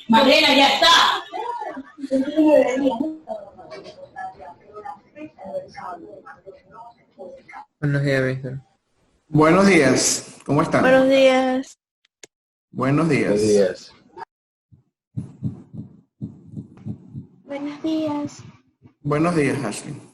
Malena, ya está. Buenos días, Víctor. Buenos días, ¿cómo están? Buenos días. Buenos días. Buenos días. Buenos días. Buenos días, Ashley.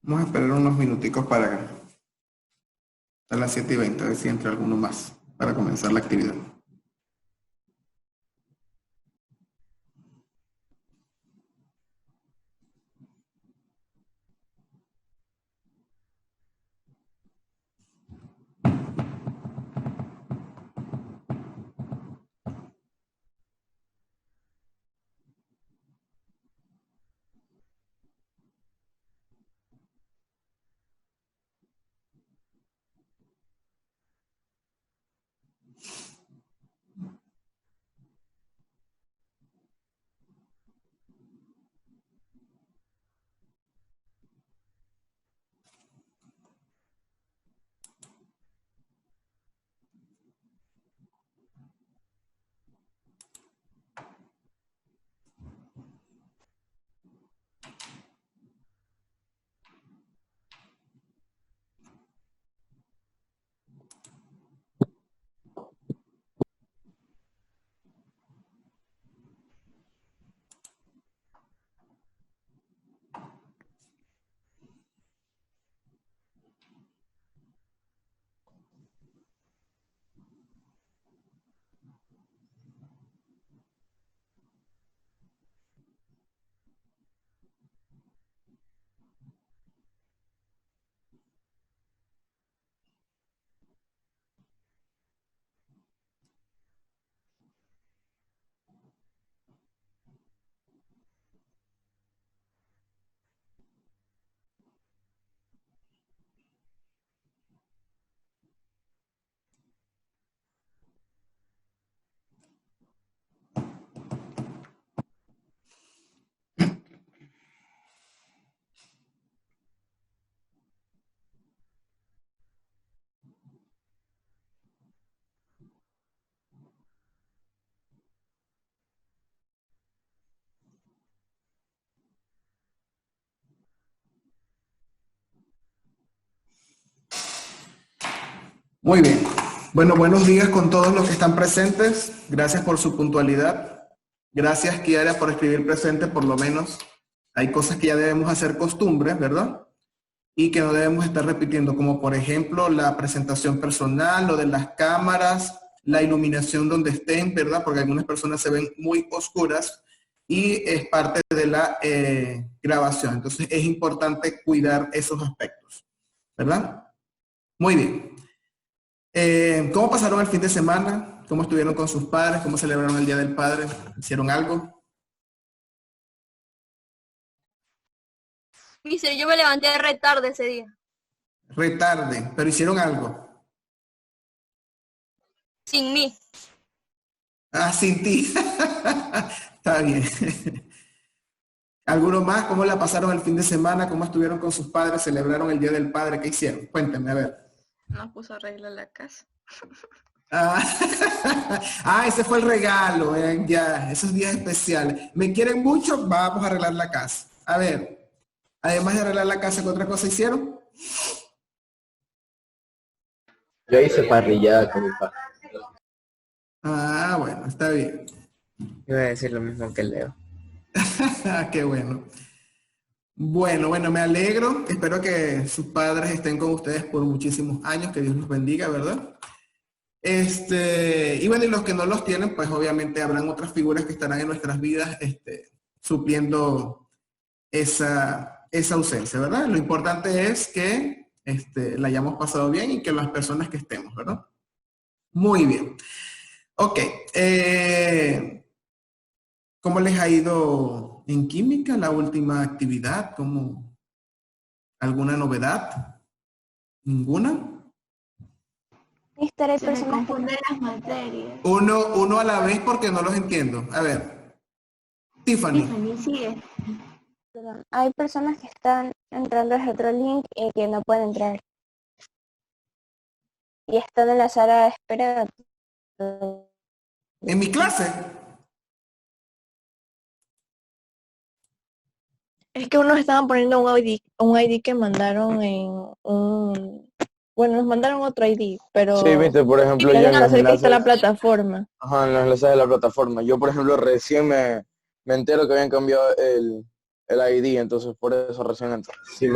Vamos a esperar unos minuticos para a las 7:20, a ver si entra alguno más para comenzar la actividad. Muy bien. Bueno, buenos días con todos los que están presentes. Gracias por su puntualidad. Gracias, Kiara, por escribir presente, por lo menos. Hay cosas que ya debemos hacer costumbre, ¿verdad? Y que no debemos estar repitiendo, como por ejemplo la presentación personal, lo de las cámaras, la iluminación donde estén, ¿verdad? Porque algunas personas se ven muy oscuras y es parte de la grabación. Entonces es importante cuidar esos aspectos, ¿verdad? Muy bien. ¿Cómo pasaron el fin de semana? ¿Cómo estuvieron con sus padres? ¿Cómo celebraron el Día del Padre? ¿Hicieron algo? Dice, yo me levanté re tarde ese día. Re tarde, pero hicieron algo. Sin mí. Ah, sin ti. Está bien. ¿Alguno más? ¿Cómo la pasaron el fin de semana? ¿Cómo estuvieron con sus padres? ¿Celebraron el Día del Padre? ¿Qué hicieron? Cuéntenme, a ver. Nos puso a arreglar la casa. Ah, ese fue el regalo, ya, esos días especiales. ¿Me quieren mucho? Vamos a arreglar la casa. A ver, además de arreglar la casa, ¿qué otra cosa hicieron? Yo hice parrillada con mi papá. Ah, bueno, está bien. Iba a decir lo mismo que Leo. Qué bueno. Bueno, me alegro. Espero que sus padres estén con ustedes por muchísimos años. Que Dios los bendiga, ¿verdad? Y bueno, y los que no los tienen, pues obviamente habrán otras figuras que estarán en nuestras vidas, supliendo esa ausencia, ¿verdad? Lo importante es que la hayamos pasado bien y que las personas que estemos, ¿verdad? Muy bien. Ok. ¿Cómo les ha ido en química la última actividad? ¿Alguna novedad? ¿Ninguna? Mister, hay Se me personas que confunden las materias. Uno a la vez porque no los entiendo. A ver, Tiffany. Tiffany, sigue. perdón, hay personas que están entrando a otro link y que no pueden entrar. Y están en la sala de espera. En mi clase. Es que unos estaban poniendo un ID que mandaron en un... Bueno, nos mandaron otro ID, pero Sí, viste, por ejemplo, ya yo en dejan los hacer que está la enlaces, plataforma. ajá, en los enlaces de la plataforma. Yo, por ejemplo, recién me entero que habían cambiado el ID, entonces por eso recién entro. Sí,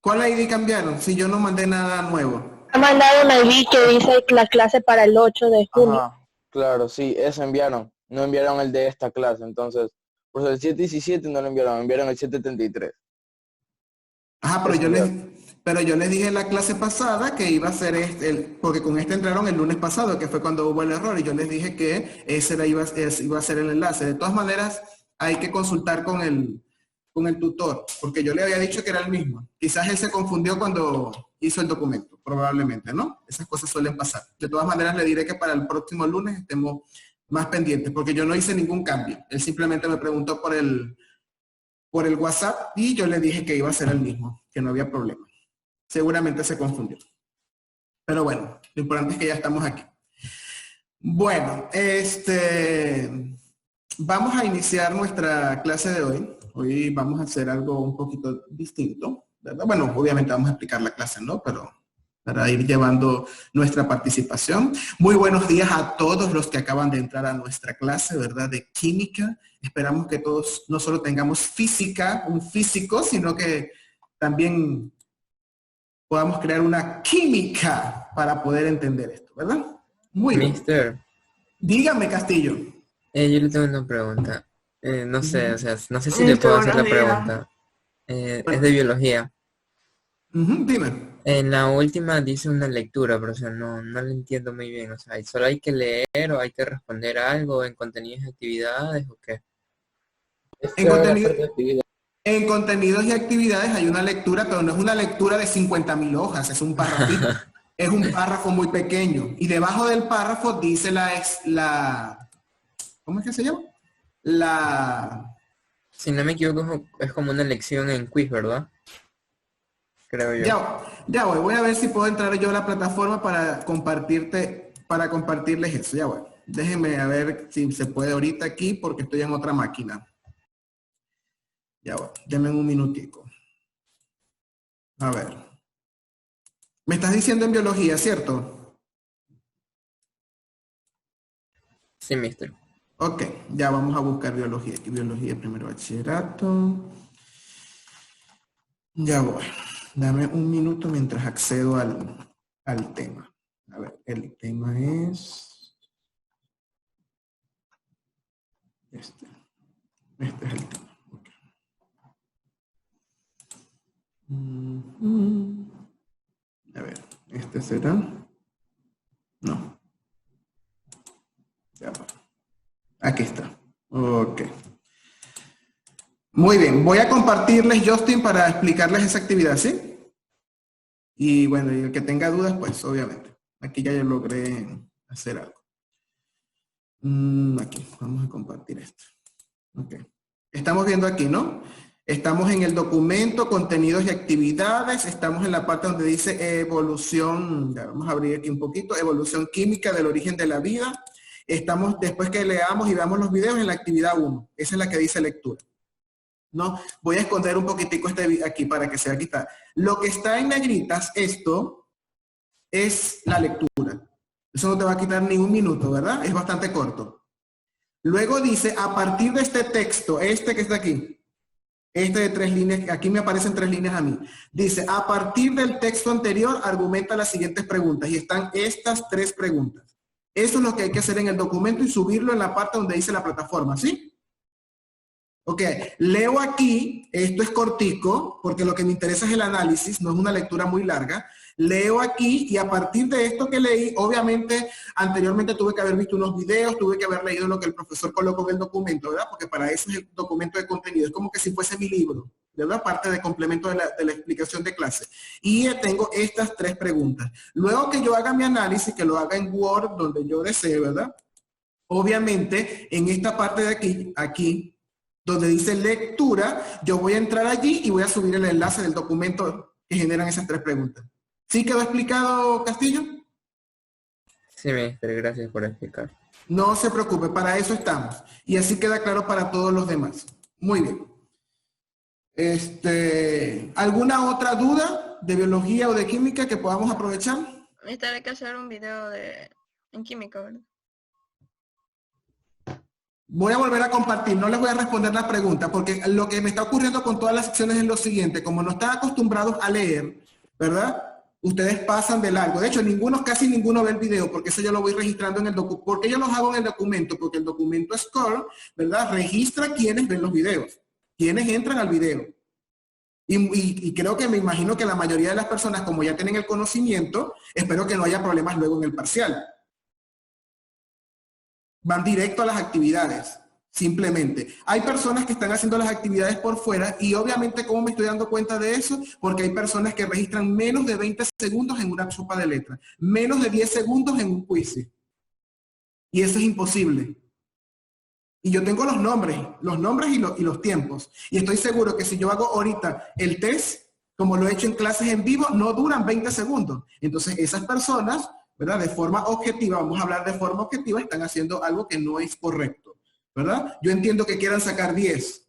¿Cuál ID cambiaron? Si yo no mandé nada nuevo. Ha mandado un ID que dice la clase para el 8 de junio. ajá, claro, sí, ese enviaron. No enviaron el de esta clase, entonces, pues el 717 no lo enviaron, enviaron el 773. Ajá, pero Ese enviaron. yo les dije en la clase pasada que iba a ser porque con este entraron el lunes pasado, que fue cuando hubo el error, y yo les dije que iba a ser el enlace. De todas maneras, hay que consultar con el tutor, porque yo le había dicho que era el mismo. Quizás él se confundió cuando hizo el documento, probablemente, ¿no? Esas cosas suelen pasar. De todas maneras, le diré que para el próximo lunes estemos más pendientes, porque yo no hice ningún cambio. Él simplemente me preguntó por el WhatsApp y yo le dije que iba a ser el mismo, que no había problema. Seguramente se confundió. Pero bueno, lo importante es que ya estamos aquí. Bueno, vamos a iniciar nuestra clase de hoy. Hoy vamos a hacer algo un poquito distinto, ¿verdad? Bueno, obviamente vamos a explicar la clase, ¿no? Pero para ir llevando nuestra participación. Muy buenos días a todos los que acaban de entrar a nuestra clase, ¿verdad? De química. Esperamos que todos no solo tengamos física, un físico, sino que también podamos crear una química para poder entender esto, ¿verdad? Muy bien. Mister, Dígame, Castillo. yo le tengo una pregunta. No sé, o sea, no sé si le Mister, puedo hacer la buenos días. pregunta. Es de biología. Dime. En la última dice una lectura, pero o sea, no lo entiendo muy bien. O sea, ¿solo hay que leer o hay que responder algo en contenidos y actividades o qué? En contenidos y actividades hay una lectura, pero no es una lectura de 50.000 hojas, es un párrafo. Es un párrafo muy pequeño. Y debajo del párrafo dice ¿cómo es que se llama? Si no me equivoco, es como una lección en quiz, ¿verdad? Creo yo. Ya voy a ver si puedo entrar yo a la plataforma para compartirles eso. Ya voy. Déjenme a ver si se puede ahorita aquí porque estoy en otra máquina. Ya voy. Denme un minutico. A ver. Me estás diciendo en biología, ¿cierto? Sí, mister. Ok, ya vamos a buscar biología. Aquí biología, primero bachillerato. Ya voy. Dame un minuto mientras accedo al tema. A ver, el tema es... Este es el tema. Okay. A ver, ¿este será? No. Ya va. Aquí está. Ok. Muy bien. Voy a compartirles, Justin, para explicarles esa actividad, ¿sí? Y bueno, y el que tenga dudas, pues obviamente. Aquí ya yo logré hacer algo. Aquí, vamos a compartir esto. Ok. Estamos viendo aquí, ¿no? Estamos en el documento, contenidos y actividades. Estamos en la parte donde dice evolución. Ya vamos a abrir aquí un poquito. Evolución química del origen de la vida. Estamos, después que leamos y veamos los videos, en la actividad 1. Esa es la que dice lectura. ¿No? Voy a esconder un poquitico aquí para que se vea. Aquí está. Lo que está en negritas, esto es la lectura. Eso no te va a quitar ni un minuto, ¿verdad? Es bastante corto. Luego dice, a partir de este texto, este que está aquí, este de 3 líneas, aquí me aparecen 3 líneas a mí. Dice, a partir del texto anterior, argumenta las siguientes preguntas. Y están estas 3 preguntas. Eso es lo que hay que hacer en el documento y subirlo en la parte donde dice la plataforma, ¿sí? Ok, leo aquí, esto es cortico, porque lo que me interesa es el análisis, no es una lectura muy larga. Leo aquí y a partir de esto que leí, obviamente, anteriormente tuve que haber visto unos videos, tuve que haber leído lo que el profesor colocó en el documento, ¿verdad? Porque para eso es el documento de contenido, es como que si fuese mi libro, ¿verdad? Parte de complemento de la explicación de clase. Y tengo estas 3 preguntas. Luego que yo haga mi análisis, que lo haga en Word, donde yo desee, ¿verdad? Obviamente, en esta parte de aquí, donde dice lectura, yo voy a entrar allí y voy a subir el enlace del documento que generan esas 3 preguntas. ¿Sí quedó explicado, Castillo? Sí, maestro, gracias por explicar. No se preocupe, para eso estamos. Y así queda claro para todos los demás. Muy bien. ¿Alguna otra duda de biología o de química que podamos aprovechar? Mister, hay que hacer un video en química, ¿verdad? Voy a volver a compartir, no les voy a responder la pregunta, porque lo que me está ocurriendo con todas las secciones es lo siguiente, como no están acostumbrados a leer, ¿verdad? Ustedes pasan de largo. De hecho, casi ninguno ve el video, porque eso yo lo voy registrando en el documento. ¿Por qué yo los hago en el documento? Porque el documento Score, ¿verdad? Registra quiénes ven los videos, quiénes entran al video. Y creo que me imagino que la mayoría de las personas, como ya tienen el conocimiento, espero que no haya problemas luego en el parcial. Van directo a las actividades, simplemente. Hay personas que están haciendo las actividades por fuera y obviamente, ¿cómo me estoy dando cuenta de eso? Porque hay personas que registran menos de 20 segundos en una sopa de letras, menos de 10 segundos en un quiz. Y eso es imposible. Y yo tengo los nombres y los tiempos. Y estoy seguro que si yo hago ahorita el test, como lo he hecho en clases en vivo, no duran 20 segundos. Entonces, esas personas, ¿verdad? De forma objetiva, vamos a hablar de forma objetiva, están haciendo algo que no es correcto, ¿verdad? Yo entiendo que quieran sacar 10,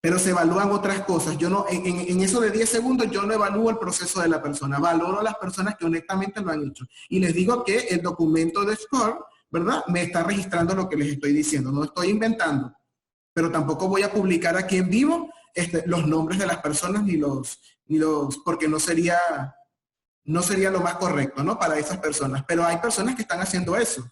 pero se evalúan otras cosas. Yo no, en eso de 10 segundos, yo no evalúo el proceso de la persona, valoro a las personas que honestamente lo han hecho. Y les digo que el documento de Score, ¿verdad? Me está registrando lo que les estoy diciendo, no estoy inventando, pero tampoco voy a publicar aquí en vivo los nombres de las personas ni los porque no sería lo más correcto, ¿no? Para esas personas. Pero hay personas que están haciendo eso.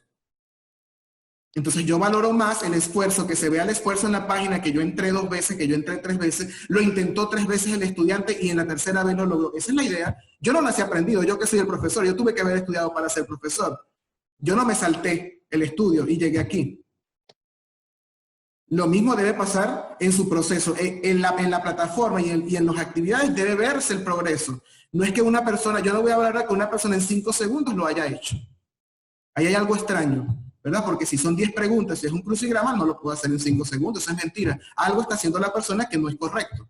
Entonces yo valoro más el esfuerzo, que se vea el esfuerzo en la página, que yo entré 2 veces, que yo entré 3 veces, lo intentó 3 veces el estudiante y en la tercera vez lo logró. Esa es la idea. Yo no nací aprendido, yo que soy el profesor, yo tuve que haber estudiado para ser profesor. Yo no me salté el estudio y llegué aquí. Lo mismo debe pasar en su proceso. En la plataforma y en las actividades debe verse el progreso. No es que una persona, yo no voy a hablar de que una persona en 5 segundos lo haya hecho. Ahí hay algo extraño, ¿verdad? Porque si son 10 preguntas, si es un crucigrama, no lo puedo hacer en 5 segundos, eso es mentira. Algo está haciendo la persona que no es correcto.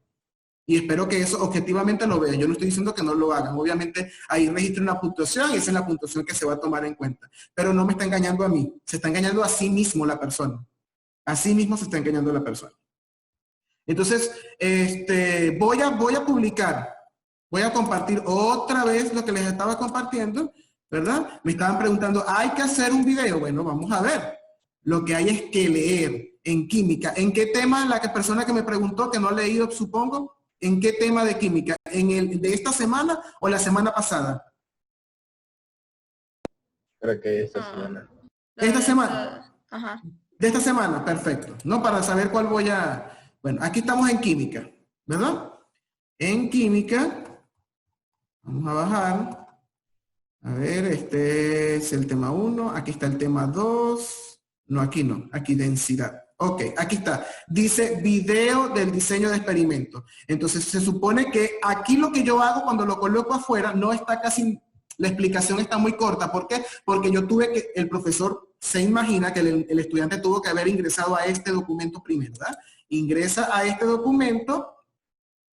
Y espero que eso objetivamente lo vean. Yo no estoy diciendo que no lo hagan. Obviamente ahí registra una puntuación y esa es la puntuación que se va a tomar en cuenta. Pero no me está engañando a mí. Se está engañando a sí mismo la persona. A sí mismo se está engañando la persona. Entonces, voy a publicar. Voy a compartir otra vez lo que les estaba compartiendo, ¿verdad? Me estaban preguntando, ¿hay que hacer un video? Bueno, vamos a ver. Lo que hay es que leer en química. ¿En qué tema la persona que me preguntó, que no ha leído, supongo? ¿En qué tema de química? ¿En el de esta semana o la semana pasada? Creo que esta semana. ¿Esta semana? Ajá. De esta semana, perfecto. No, para saber cuál voy a... Bueno, aquí estamos en química, ¿verdad? En química, vamos a bajar. A ver, este es el tema 1, aquí está el tema 2. No, aquí no, aquí densidad. Ok, aquí está. Dice video del diseño de experimento. Entonces se supone que aquí lo que yo hago cuando lo coloco afuera no está casi, la explicación está muy corta. ¿Por qué? Porque yo tuve que, el profesor se imagina que el estudiante tuvo que haber ingresado a este documento primero, ¿verdad? Ingresa a este documento,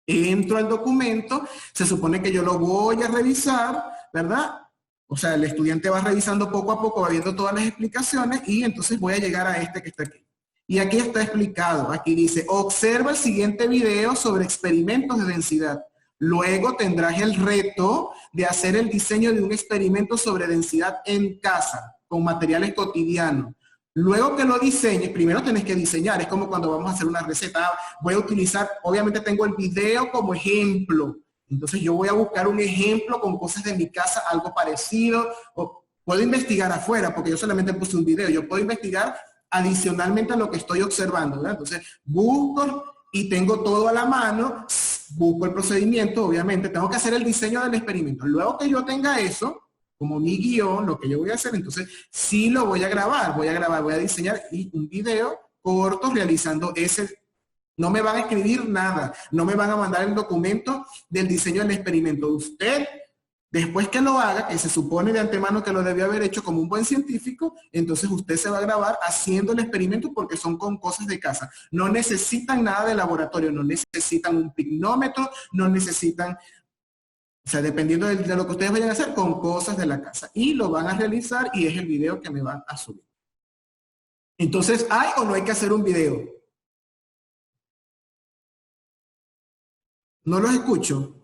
entro al documento, se supone que yo lo voy a revisar, ¿verdad? O sea, el estudiante va revisando poco a poco, va viendo todas las explicaciones y entonces voy a llegar a este que está aquí. Y aquí está explicado, aquí dice, observa el siguiente video sobre experimentos de densidad. Luego tendrás el reto de hacer el diseño de un experimento sobre densidad en casa, con materiales cotidianos. Luego que lo diseñes, primero tenés que diseñar, es como cuando vamos a hacer una receta. Voy a utilizar, obviamente tengo el video como ejemplo. Entonces yo voy a buscar un ejemplo con cosas de mi casa, algo parecido. O puedo investigar afuera, porque yo solamente puse un video. Yo puedo investigar adicionalmente a lo que estoy observando, ¿verdad? Entonces, busco y tengo todo a la mano, busco el procedimiento, obviamente, tengo que hacer el diseño del experimento. Luego que yo tenga eso, como mi guión, lo que yo voy a hacer, entonces sí lo voy a grabar, voy a diseñar un video corto realizando ese. No me van a escribir nada, no me van a mandar el documento del diseño del experimento. Usted, después que lo haga, que se supone de antemano que lo debió haber hecho como un buen científico, entonces usted se va a grabar haciendo el experimento porque son con cosas de casa. No necesitan nada de laboratorio, no necesitan un pignómetro, no necesitan, o sea, dependiendo de lo que ustedes vayan a hacer, con cosas de la casa. Y lo van a realizar y es el video que me van a subir. Entonces, ¿hay o no hay que hacer un video? No los escucho.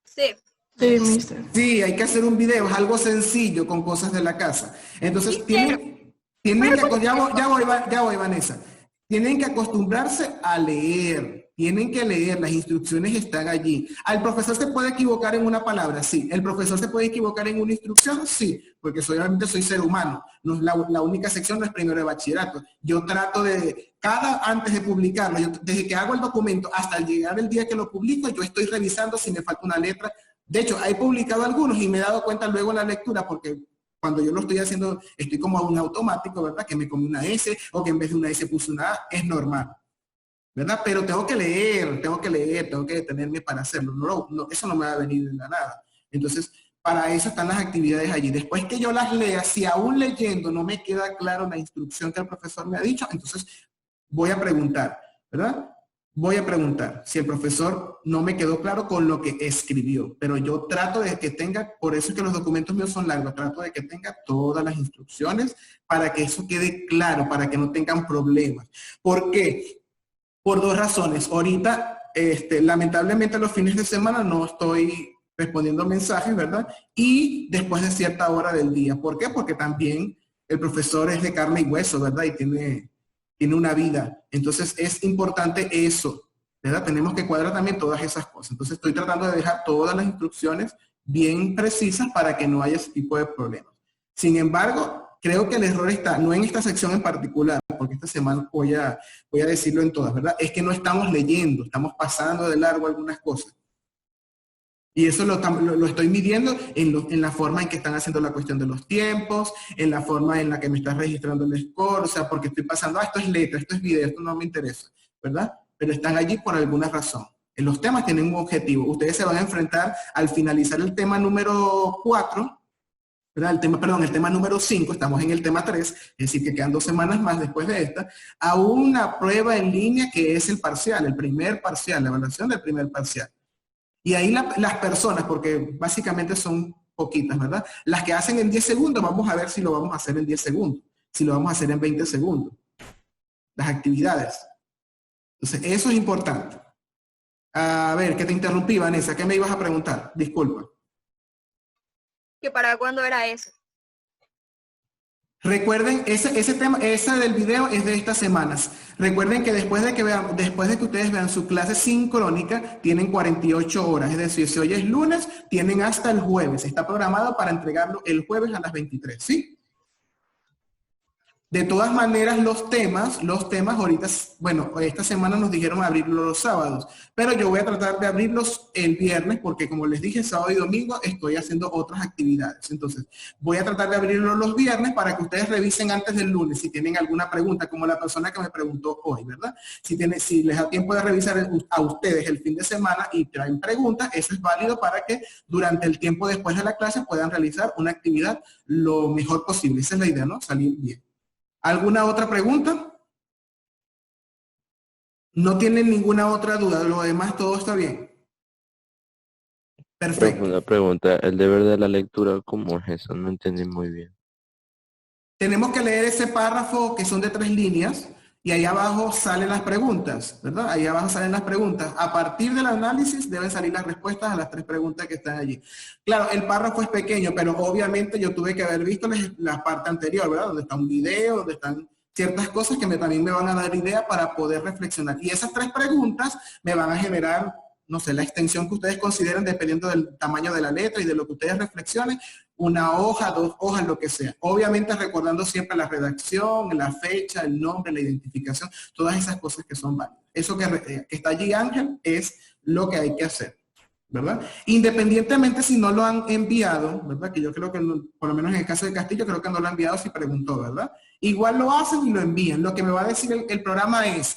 Sí. Sí, mister. Sí, hay que hacer un video, es algo sencillo con cosas de la casa. Entonces, Sí, tienen que, ya voy, Vanessa. Tienen que acostumbrarse a leer, tienen que leer, las instrucciones están allí. ¿El profesor se puede equivocar en una palabra? Sí. ¿El profesor se puede equivocar en una instrucción? Sí, porque obviamente soy ser humano. No es la única sección no es primero de bachillerato. Yo trato de, antes de publicarlo, desde que hago el documento hasta llegar el día que lo publico, yo estoy revisando si me falta una letra. De hecho, he publicado algunos y me he dado cuenta luego en la lectura porque cuando yo lo estoy haciendo, estoy como un automático, ¿verdad? Que me comí una S o que en vez de una S puse una A, es normal, ¿verdad? Pero tengo que leer, tengo que detenerme para hacerlo. Eso no me va a venir de la nada. Entonces, para eso están las actividades allí. Después que yo las lea, si aún leyendo no me queda claro la instrucción que el profesor me ha dicho, entonces voy a preguntar, ¿verdad? Voy a preguntar si el profesor no me quedó claro con lo que escribió, pero yo trato de que tenga, por eso es que los documentos míos son largos, trato de que tenga todas las instrucciones para que eso quede claro, para que no tengan problemas. ¿Por qué? Por dos razones. Ahorita, lamentablemente los fines de semana no estoy respondiendo mensajes, ¿verdad? Y después de cierta hora del día. ¿Por qué? Porque también el profesor es de carne y hueso, ¿verdad? Y tiene una vida. Entonces es importante eso, ¿verdad? Tenemos que cuadrar también todas esas cosas. Entonces estoy tratando de dejar todas las instrucciones bien precisas para que no haya ese tipo de problemas. Sin embargo, creo que el error está, no en esta sección en particular, porque esta semana voy a decirlo en todas, ¿verdad? Es que no estamos leyendo, estamos pasando de largo algunas cosas. Y eso lo estoy midiendo en la forma en que están haciendo la cuestión de los tiempos, en la forma en la que me está registrando el score, o sea, porque estoy pasando, esto es letra, esto es video, esto no me interesa, ¿verdad? Pero están allí por alguna razón. Los temas tienen un objetivo. Ustedes se van a enfrentar al finalizar el tema número 4, ¿verdad? El tema número 5, estamos en el tema 3, es decir, que quedan 2 semanas más después de esta, a una prueba en línea que es el parcial, el primer parcial, la evaluación del primer parcial. Y ahí las personas, porque básicamente son poquitas, ¿verdad? Las que hacen en 10 segundos, vamos a ver si lo vamos a hacer en 10 segundos, si lo vamos a hacer en 20 segundos. Las actividades. Entonces, eso es importante. A ver, que te interrumpí, Vanessa, ¿qué me ibas a preguntar? Disculpa. ¿Que para cuándo era eso? Recuerden, ese tema, ese del video es de estas semanas. Recuerden que después de que ustedes vean su clase sincrónica, tienen 48 horas. Es decir, si hoy es lunes, tienen hasta el jueves. Está programado para entregarlo el jueves a las 23, ¿sí? De todas maneras, los temas ahorita, bueno, esta semana nos dijeron abrirlos los sábados, pero yo voy a tratar de abrirlos el viernes porque como les dije, sábado y domingo estoy haciendo otras actividades. Entonces, voy a tratar de abrirlos los viernes para que ustedes revisen antes del lunes si tienen alguna pregunta, como la persona que me preguntó hoy, ¿verdad? Si les da tiempo de revisar a ustedes el fin de semana y traen preguntas, eso es válido para que durante el tiempo después de la clase puedan realizar una actividad lo mejor posible. Esa es la idea, ¿no? Salir bien. ¿Alguna otra pregunta? ¿No tienen ninguna otra duda? Lo demás todo está bien. Perfecto. Una pregunta, el deber de la lectura, ¿cómo es eso? No entendí muy bien. Tenemos que leer ese párrafo que son de 3 líneas y ahí abajo salen las preguntas, ¿verdad? Ahí abajo salen las preguntas. A partir del análisis deben salir las respuestas a las 3 preguntas que están allí. Claro, el párrafo es pequeño, pero obviamente yo tuve que haber visto la parte anterior, ¿verdad? Donde está un video, donde están ciertas cosas que también me van a dar idea para poder reflexionar. Y esas 3 preguntas me van a generar no sé, la extensión que ustedes consideren dependiendo del tamaño de la letra y de lo que ustedes reflexionen, una hoja, 2 hojas, lo que sea. Obviamente recordando siempre la redacción, la fecha, el nombre, la identificación, todas esas cosas que son válidas. Eso que está allí, Ángel, es lo que hay que hacer, ¿verdad? Independientemente si no lo han enviado, ¿verdad? Que yo creo que, por lo menos en el caso de Castillo, creo que no lo ha enviado si preguntó, ¿verdad? Igual lo hacen y lo envían. Lo que me va a decir el programa es,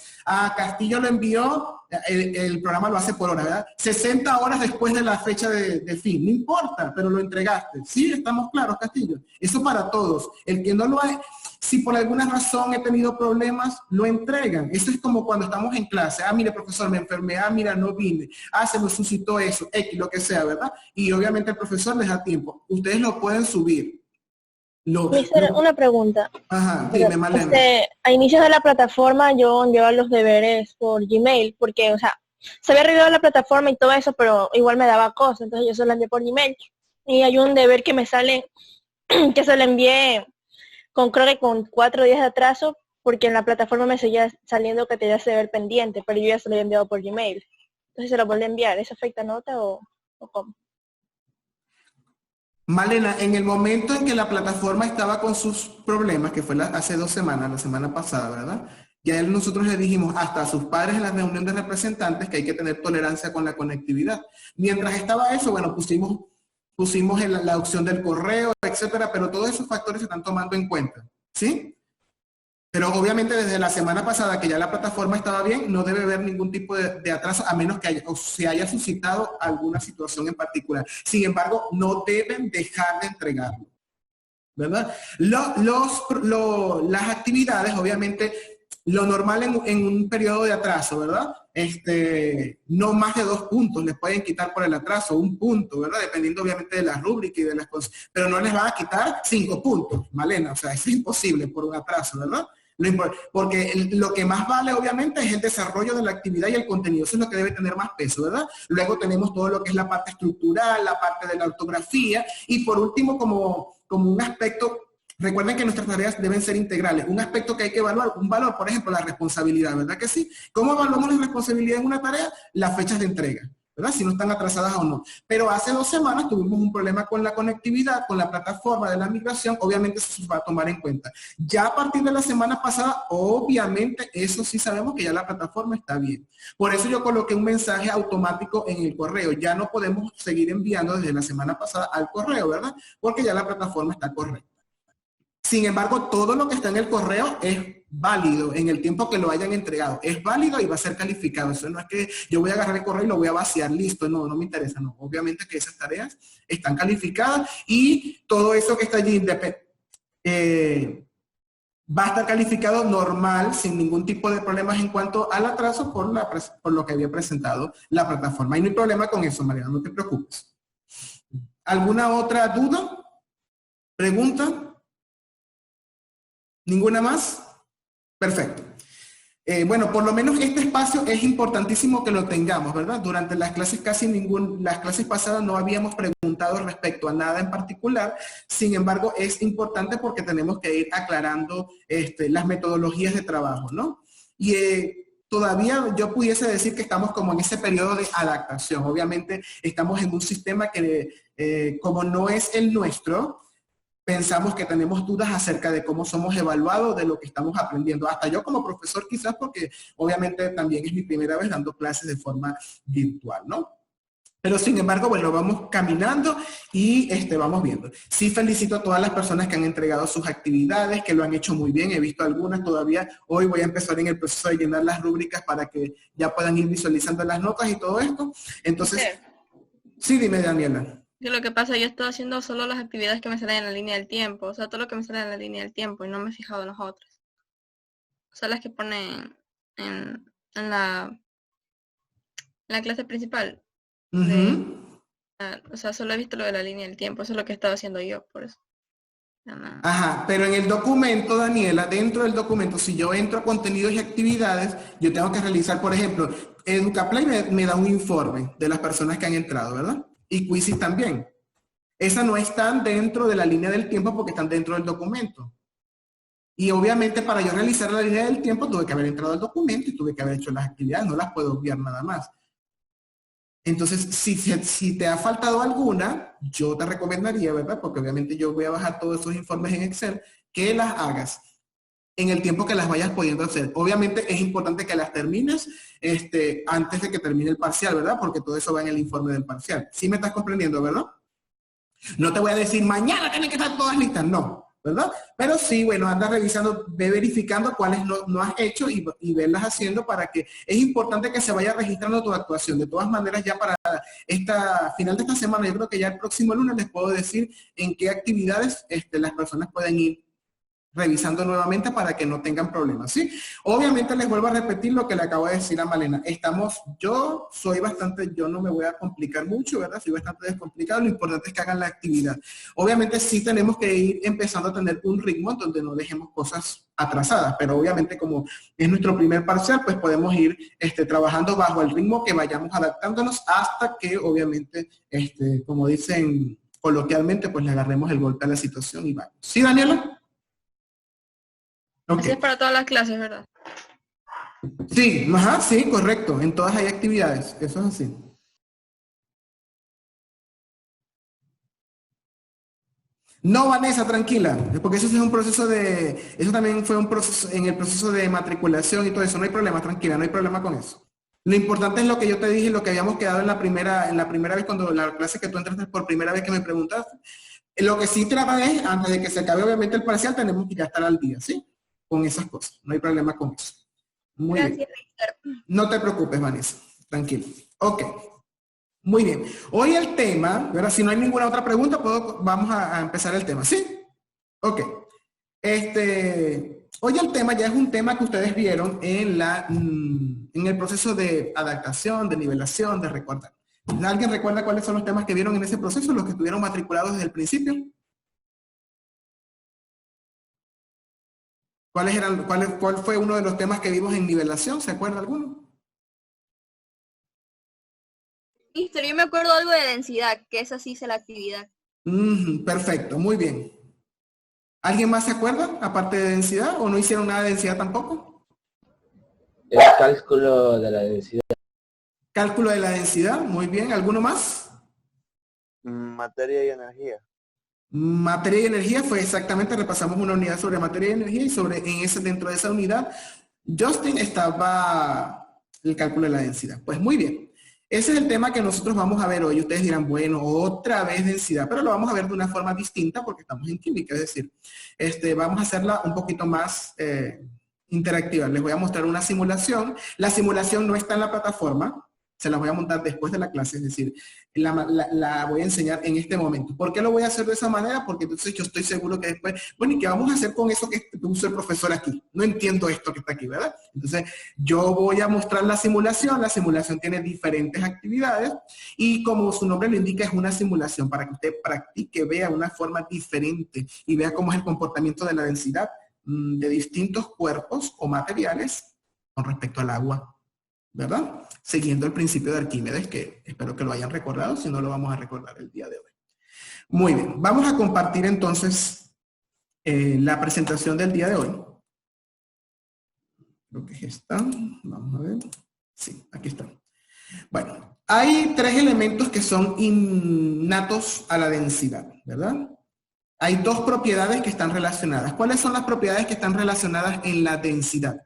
Castillo lo envió, el programa lo hace por hora, ¿verdad? 60 horas después de la fecha de fin. No importa, pero lo entregaste. Sí, estamos claros, Castillo. Eso para todos. El que no lo ha... Si por alguna razón he tenido problemas, lo entregan. Eso es como cuando estamos en clase. Mire, profesor, me enfermé. Mira, no vine. Se me suscitó eso, X, lo que sea, ¿verdad? Y obviamente el profesor les da tiempo. Ustedes lo pueden subir. Una pregunta. Ajá, dime, Malena. A inicios de la plataforma yo enviaba los deberes por Gmail, porque, o sea, se había arreglado la plataforma y todo eso, pero igual me daba cosas, entonces yo se lo envié por Gmail. Y hay un deber que me sale, que se lo envié creo que con 4 días de atraso, porque en la plataforma me seguía saliendo que tenía ese deber pendiente, pero yo ya se lo había enviado por Gmail. Entonces se lo vuelve a enviar. ¿Eso afecta nota o cómo? Malena, en el momento en que la plataforma estaba con sus problemas, que fue hace 2 semanas, la semana pasada, ¿verdad? Ya nosotros le dijimos hasta a sus padres en la reunión de representantes que hay que tener tolerancia con la conectividad. Mientras estaba eso, bueno, pusimos la opción del correo, etcétera, pero todos esos factores se están tomando en cuenta, ¿sí? Pero obviamente desde la semana pasada que ya la plataforma estaba bien, no debe haber ningún tipo de atraso, a menos que se haya suscitado alguna situación en particular. Sin embargo, no deben dejar de entregarlo, ¿verdad? Las actividades, obviamente, lo normal en un periodo de atraso, ¿verdad? No más de 2 puntos les pueden quitar por el atraso, 1 punto, ¿verdad? Dependiendo obviamente de la rúbrica y de las cosas. Pero no les van a quitar 5 puntos, Malena, o sea, es imposible por un atraso, ¿verdad? Porque lo que más vale obviamente es el desarrollo de la actividad y el contenido, eso es lo que debe tener más peso, ¿verdad? Luego tenemos todo lo que es la parte estructural, la parte de la ortografía y por último como un aspecto, recuerden que nuestras tareas deben ser integrales, un aspecto que hay que evaluar, un valor, por ejemplo, la responsabilidad, ¿verdad que sí? ¿Cómo evaluamos la responsabilidad en una tarea? Las fechas de entrega, ¿verdad? Si no están atrasadas o no. Pero hace 2 semanas tuvimos un problema con la conectividad, con la plataforma de la migración, obviamente eso se va a tomar en cuenta. Ya a partir de la semana pasada, obviamente eso sí sabemos que ya la plataforma está bien. Por eso yo coloqué un mensaje automático en el correo. Ya no podemos seguir enviando desde la semana pasada al correo, ¿verdad? Porque ya la plataforma está correcta. Sin embargo, todo lo que está en el correo es válido en el tiempo que lo hayan entregado. Es válido y va a ser calificado. Eso no es que yo voy a agarrar el correo y lo voy a vaciar, listo. No me interesa, no. Obviamente que esas tareas están calificadas y todo eso que está allí va a estar calificado normal, sin ningún tipo de problemas en cuanto al atraso por lo que había presentado la plataforma. Y no hay problema con eso, Mariana, no te preocupes. ¿Alguna otra duda? ¿Pregunta? ¿Ninguna más? Perfecto. Bueno, por lo menos este espacio es importantísimo que lo tengamos, ¿verdad? Durante las clases las clases pasadas no habíamos preguntado respecto a nada en particular, sin embargo es importante porque tenemos que ir aclarando las metodologías de trabajo, ¿no? Y todavía yo pudiese decir que estamos como en ese periodo de adaptación. Obviamente estamos en un sistema que como no es el nuestro, pensamos que tenemos dudas acerca de cómo somos evaluados, de lo que estamos aprendiendo. Hasta yo como profesor quizás porque obviamente también es mi primera vez dando clases de forma virtual, ¿no? Pero sin embargo, bueno, vamos caminando y vamos viendo. Sí felicito a todas las personas que han entregado sus actividades, que lo han hecho muy bien. He visto algunas todavía. Hoy voy a empezar en el proceso de llenar las rúbricas para que ya puedan ir visualizando las notas y todo esto. Entonces, sí, dime, Daniela. Lo que pasa, yo estoy haciendo solo las actividades que me salen en la línea del tiempo, o sea, todo lo que me sale en la línea del tiempo y no me he fijado en las otras. O sea, las que ponen en la clase principal. O sea, solo he visto lo de la línea del tiempo, eso es lo que he estado haciendo yo, por eso. Ajá, pero en el documento, Daniela, dentro del documento, si yo entro a contenidos y actividades, yo tengo que realizar, por ejemplo, Educaplay me da un informe de las personas que han entrado, ¿verdad? Y Quizzes también. Esas no están dentro de la línea del tiempo porque están dentro del documento. Y obviamente para yo realizar la línea del tiempo tuve que haber entrado al documento y tuve que haber hecho las actividades, no las puedo obviar nada más. Entonces, si te ha faltado alguna, yo te recomendaría, ¿verdad? Porque obviamente yo voy a bajar todos esos informes en Excel, que las hagas en el tiempo que las vayas pudiendo hacer. Obviamente es importante que las termines antes de que termine el parcial, ¿verdad? Porque todo eso va en el informe del parcial. ¿Sí me estás comprendiendo, verdad? No te voy a decir, mañana tienen que estar todas listas, no, ¿verdad? Pero sí, bueno, anda revisando, ve verificando cuáles no has hecho y verlas haciendo para que, es importante que se vaya registrando tu actuación. De todas maneras, ya para final de esta semana, yo creo que ya el próximo lunes les puedo decir en qué actividades las personas pueden ir revisando nuevamente para que no tengan problemas, ¿sí? Obviamente les vuelvo a repetir lo que le acabo de decir a Malena. Yo no me voy a complicar mucho, ¿verdad? Soy bastante descomplicado, lo importante es que hagan la actividad. Obviamente sí tenemos que ir empezando a tener un ritmo donde no dejemos cosas atrasadas, pero obviamente como es nuestro primer parcial, pues podemos ir trabajando bajo el ritmo que vayamos adaptándonos hasta que obviamente, como dicen coloquialmente, pues le agarremos el golpe a la situación y vamos. ¿Sí, Daniela? Así es para todas las clases, ¿verdad? Sí, ajá, sí, correcto. En todas hay actividades. Eso es así. No, Vanessa, tranquila, porque eso es un proceso eso también fue un proceso, en el proceso de matriculación y todo eso, no hay problema, tranquila, no hay problema con eso. Lo importante es lo que yo te dije, lo que habíamos quedado en la primera vez, cuando la clase que tú entraste por primera vez que me preguntaste. Lo que sí trata es, antes de que se acabe obviamente el parcial, tenemos que ya estar al día, ¿sí? Con esas cosas, no hay problema con eso. Muy bien. No te preocupes, Vanessa, tranquilo. Ok, muy bien. Hoy el tema, ¿verdad? Si no hay ninguna otra pregunta, vamos a empezar el tema, ¿sí? Ok. Hoy el tema ya es un tema que ustedes vieron en el proceso de adaptación, de nivelación, de recordar. ¿Alguien recuerda cuáles son los temas que vieron en ese proceso, los que estuvieron matriculados desde el principio? ¿Cuál fue uno de los temas que vimos en nivelación? ¿Se acuerda alguno? Mister, yo me acuerdo algo de densidad, que esa sí hice la actividad. Perfecto, muy bien. ¿Alguien más se acuerda, aparte de densidad, o no hicieron nada de densidad tampoco? El cálculo de la densidad. Cálculo de la densidad, muy bien. ¿Alguno más? Materia y energía. Materia y energía fue exactamente, repasamos una unidad sobre materia y energía y dentro de esa unidad, Justin, estaba el cálculo de la densidad. Pues muy bien. Ese es el tema que nosotros vamos a ver hoy. Ustedes dirán, bueno, otra vez densidad, pero lo vamos a ver de una forma distinta porque estamos en química, es decir, vamos a hacerla un poquito más interactiva. Les voy a mostrar una simulación. La simulación no está en la plataforma, se las voy a montar después de la clase, es decir, la voy a enseñar en este momento. ¿Por qué lo voy a hacer de esa manera? Porque entonces yo estoy seguro que después, bueno, ¿y qué vamos a hacer con eso que puso el profesor aquí? No entiendo esto que está aquí, ¿verdad? Entonces, yo voy a mostrar la simulación tiene diferentes actividades, y como su nombre lo indica, es una simulación para que usted practique, vea una forma diferente, y vea cómo es el comportamiento de la densidad de distintos cuerpos o materiales con respecto al agua, ¿verdad? Siguiendo el principio de Arquímedes, que espero que lo hayan recordado, si no lo vamos a recordar el día de hoy. Muy bien, vamos a compartir entonces la presentación del día de hoy. Creo que es esta, vamos a ver. Sí, aquí está. Bueno, hay tres elementos que son innatos a la densidad, ¿verdad? Hay dos propiedades que están relacionadas. ¿Cuáles son las propiedades que están relacionadas en la densidad?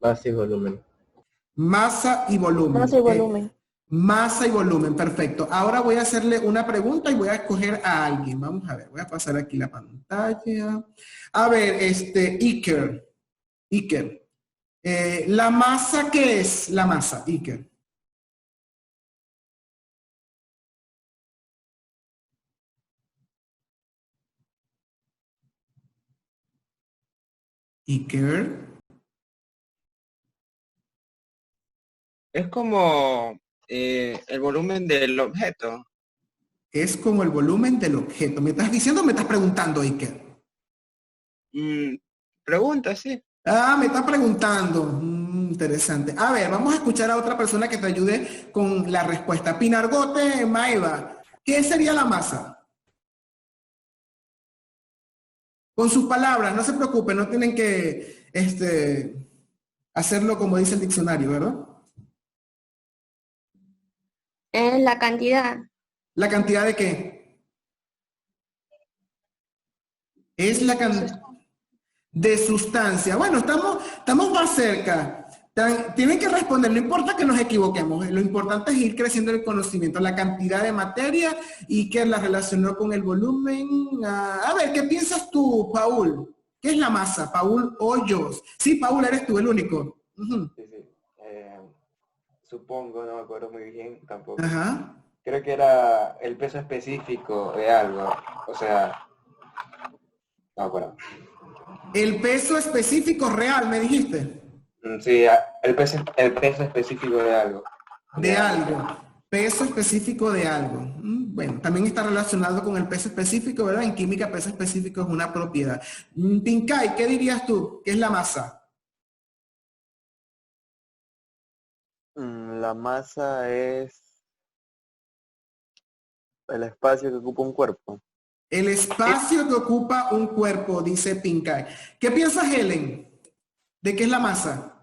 Masa y volumen. Masa y volumen. Masa y volumen. Masa y volumen, perfecto. Ahora voy a hacerle una pregunta y voy a escoger a alguien. Vamos a ver, voy a pasar aquí la pantalla. A ver, Iker. ¿La masa qué es? La masa, Iker. Iker. Es como el volumen del objeto. Es como el volumen del objeto. ¿Me estás diciendo o me estás preguntando, Iker? Pregunta, sí. Ah, me está preguntando. Interesante. A ver, vamos a escuchar a otra persona que te ayude con la respuesta. Pinargote, Maiva, ¿qué sería la masa? Con sus palabras, no se preocupen, no tienen que hacerlo como dice el diccionario, ¿verdad? Es la cantidad. ¿La cantidad de qué? Es la cantidad de sustancia. Bueno, estamos más cerca. Tienen que responder, no importa que nos equivoquemos, lo importante es ir creciendo el conocimiento, la cantidad de materia y que la relacionó con el volumen. A ver, ¿qué piensas tú, Paul? ¿Qué es la masa? Paul Hoyos. Sí, Paul, eres tú el único. Ujú. Sí, sí. Supongo, no me acuerdo muy bien tampoco. Ajá. Creo que era el peso específico de algo. O sea, no me acuerdo. El peso específico real, me dijiste. Sí, el peso específico de algo. De algo. Peso específico de algo. Bueno, también está relacionado con el peso específico, ¿verdad? En química, peso específico es una propiedad. Pincay, ¿qué dirías tú? ¿Qué es la masa? La masa es el espacio que ocupa un cuerpo. El espacio que ocupa un cuerpo, dice Pincay. ¿Qué piensa Helen? ¿De qué es la masa?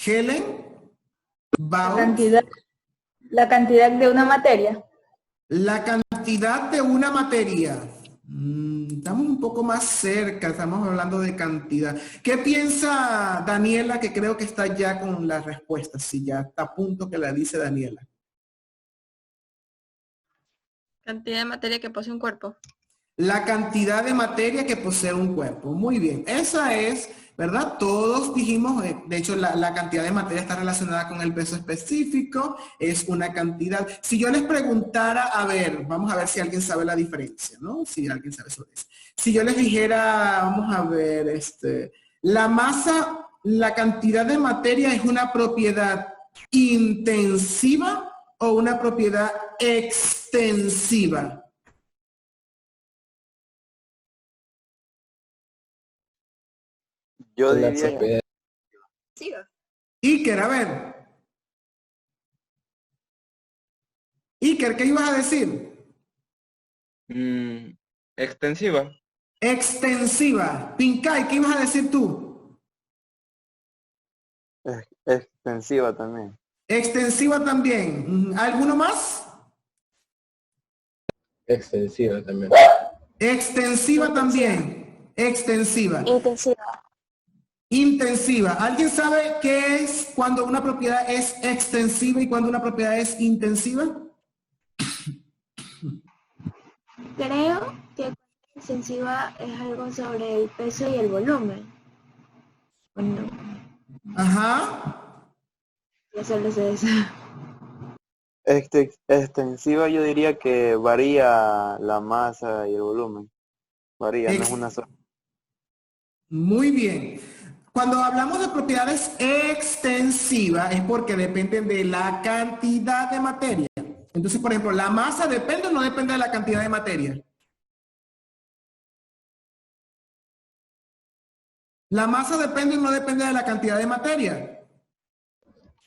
Helen, La cantidad de una materia. la cantidad de una materia. Estamos un poco más cerca, estamos hablando de cantidad. ¿Qué piensa Daniela, que creo que está ya con la respuesta? Sí, ya está a punto que la dice Daniela. Cantidad de materia que posee un cuerpo. La cantidad de materia que posee un cuerpo. Muy bien, esa es, ¿verdad? Todos dijimos, de hecho la cantidad de materia está relacionada con el peso específico, es una cantidad. Si yo les preguntara, a ver, vamos a ver si alguien sabe la diferencia, ¿no? Si alguien sabe sobre eso. Si yo les dijera, vamos a ver, la masa, la cantidad de materia es una propiedad intensiva o una propiedad extensiva. Yo diría que Iker, a ver. Iker, ¿qué ibas a decir? Extensiva. Extensiva. Pincay, ¿qué ibas a decir tú? extensiva también. Extensiva también. ¿Alguno más? Extensiva también. Extensiva también. Extensiva. Intensiva. Intensiva. ¿Alguien sabe qué es cuando una propiedad es extensiva y cuando una propiedad es intensiva? Creo que extensiva es algo sobre el peso y el volumen. ¿O no? Ajá. Ya solo sé eso. Extensiva yo diría que varía la masa y el volumen. Varía, no es una sola. Muy bien. Cuando hablamos de propiedades extensivas es porque dependen de la cantidad de materia. Entonces, por ejemplo, ¿la masa depende o no depende de la cantidad de materia? ¿La masa depende o no depende de la cantidad de materia?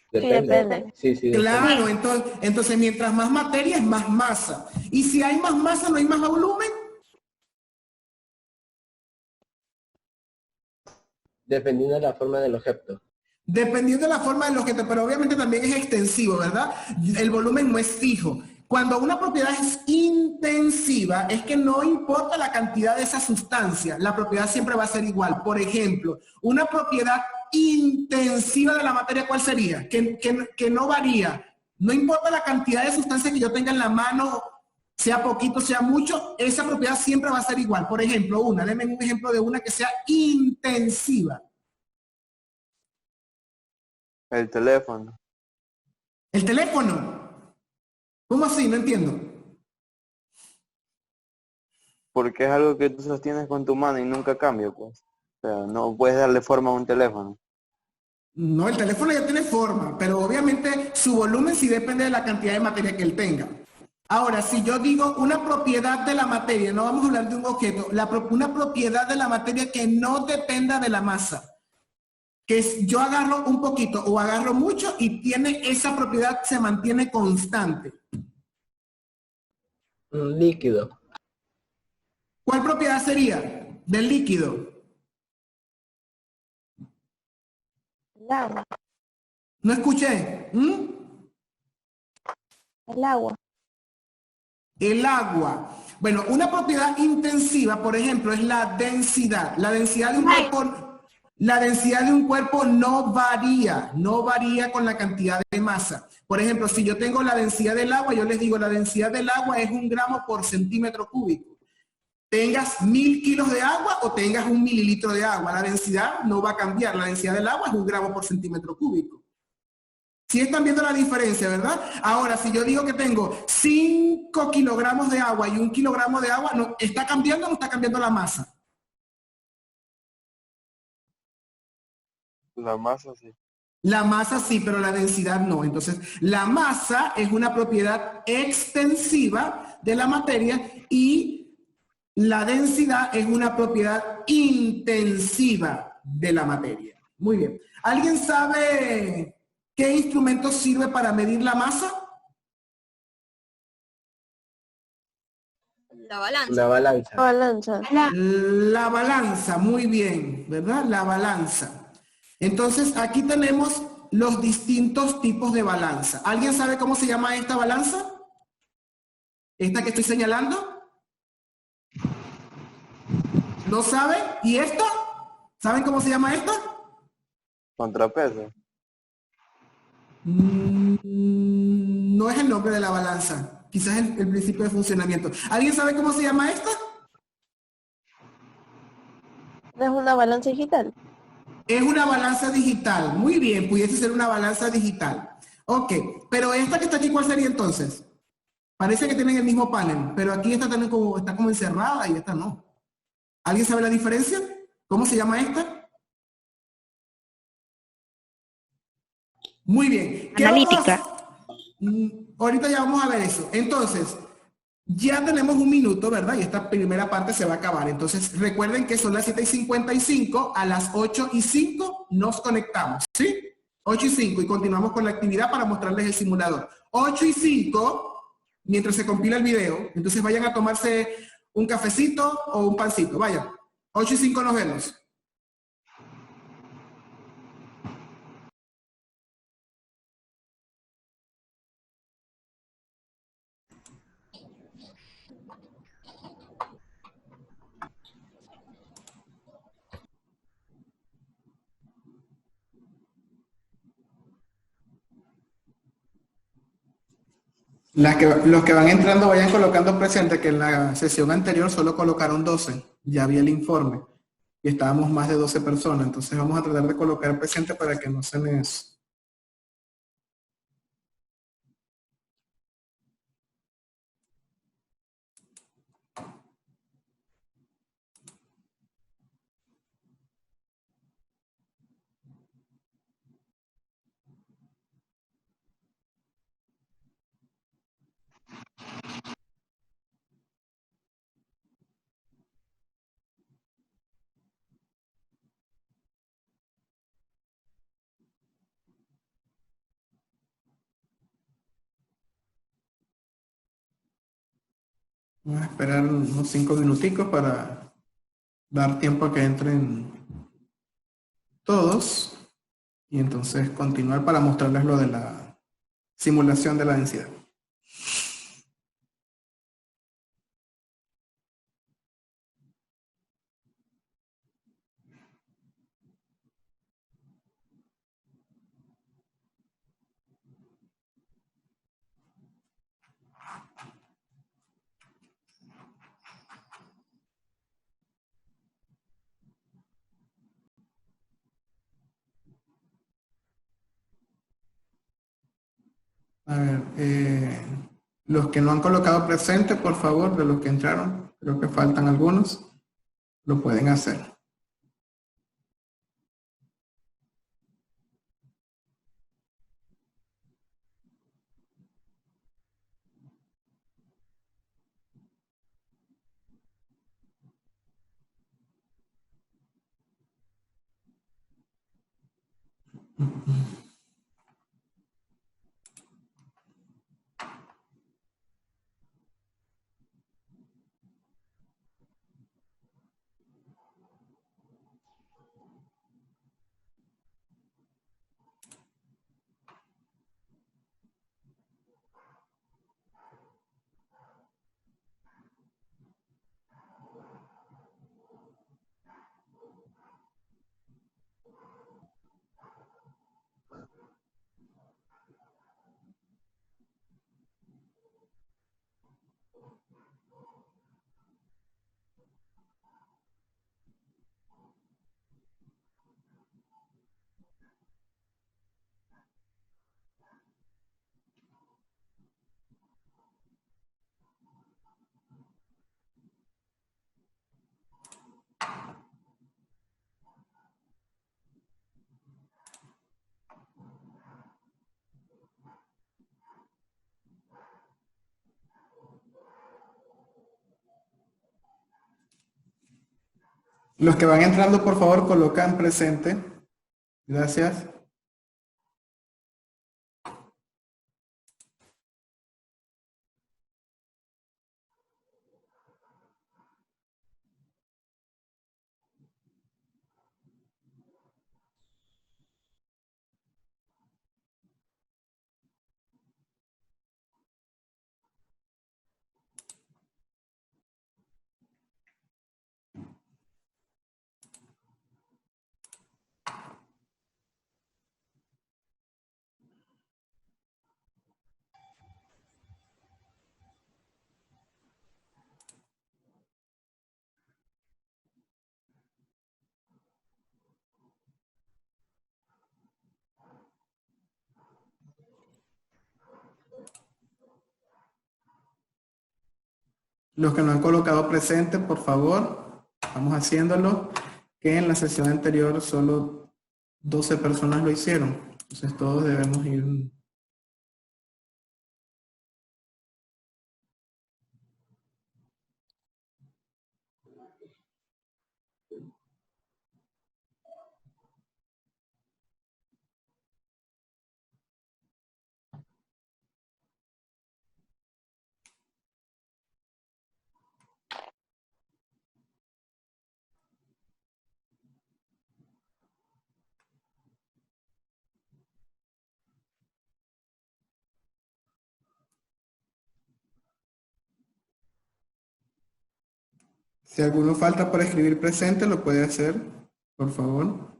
Depende. Sí, depende. Claro, entonces mientras más materia es más masa. Y si hay más masa, ¿no hay más volumen? Dependiendo de la forma del objeto. Dependiendo de la forma del objeto, pero obviamente también es extensivo, ¿verdad? El volumen no es fijo. Cuando una propiedad es intensiva, es que no importa la cantidad de esa sustancia, la propiedad siempre va a ser igual. Por ejemplo, una propiedad intensiva de la materia, ¿cuál sería? Que no varía. No importa la cantidad de sustancia que yo tenga en la mano, sea poquito, sea mucho, esa propiedad siempre va a ser igual. Por ejemplo, denme un ejemplo de una que sea intensiva. El teléfono. ¿El teléfono? ¿Cómo así? No entiendo. Porque es algo que tú sostienes con tu mano y nunca cambia, pues. O sea, no puedes darle forma a un teléfono. No, el teléfono ya tiene forma, pero obviamente su volumen sí depende de la cantidad de materia que él tenga. Ahora, si yo digo una propiedad de la materia, no vamos a hablar de un objeto, una propiedad de la materia que no dependa de la masa. Que yo agarro un poquito o agarro mucho y tiene esa propiedad, se mantiene constante. Un líquido. ¿Cuál propiedad sería del líquido? El agua. No escuché. ¿Mm? El agua. El agua. Bueno, una propiedad intensiva, por ejemplo, es la densidad. La densidad de un cuerpo no varía con la cantidad de masa. Por ejemplo, si yo tengo la densidad del agua, yo les digo, la densidad del agua es 1 gramo por centímetro cúbico. Tengas 1000 kilos de agua o tengas 1 mililitro de agua, la densidad no va a cambiar. La densidad del agua es 1 gramo por centímetro cúbico. Si están viendo la diferencia, ¿verdad? Ahora, si yo digo que tengo 5 kilogramos de agua y 1 kilogramo de agua, no, ¿está cambiando o no está cambiando la masa? La masa sí. La masa sí, pero la densidad no. Entonces, la masa es una propiedad extensiva de la materia y la densidad es una propiedad intensiva de la materia. Muy bien. ¿Alguien sabe qué instrumento sirve para medir la masa? La balanza. La balanza. La balanza. La balanza, muy bien, ¿verdad? La balanza. Entonces, aquí tenemos los distintos tipos de balanza. ¿Alguien sabe cómo se llama esta balanza? ¿Esta que estoy señalando? ¿No sabe? ¿Y esta? ¿Saben cómo se llama esta? Contrapeso. No es el nombre de la balanza. Quizás el principio de funcionamiento. ¿Alguien sabe cómo se llama esta? ¿No es una balanza digital? Es una balanza digital. Muy bien, pudiese ser una balanza digital. Ok, pero esta que está aquí, ¿cuál sería entonces? Parece que tienen el mismo panel, pero aquí esta también está como encerrada y esta no. ¿Alguien sabe la diferencia? ¿Cómo se llama esta? Muy bien. Analítica. Ahorita ya vamos a ver eso. Entonces, ya tenemos 1 minuto, ¿verdad? Y esta primera parte se va a acabar. Entonces, recuerden que son las 7:55, a las 8:05 nos conectamos, ¿sí? 8:05 y continuamos con la actividad para mostrarles el simulador. 8:05, mientras se compila el video, entonces vayan a tomarse un cafecito o un pancito, vayan. 8:05 nos vemos. Los que van entrando vayan colocando presente que en la sesión anterior solo colocaron 12, ya había el informe y estábamos más de 12 personas, entonces vamos a tratar de colocar presente para que no se les... Vamos a esperar unos 5 minuticos para dar tiempo a que entren todos y entonces continuar para mostrarles lo de la simulación de la densidad. A ver, los que no han colocado presente, por favor, de los que entraron, creo que faltan algunos, lo pueden hacer. Los que van entrando, por favor, colocan presente. Gracias. Los que no han colocado presente, por favor, vamos haciéndolo, que en la sesión anterior solo 12 personas lo hicieron. Entonces todos debemos ir... Si alguno falta para escribir presente, lo puede hacer, por favor.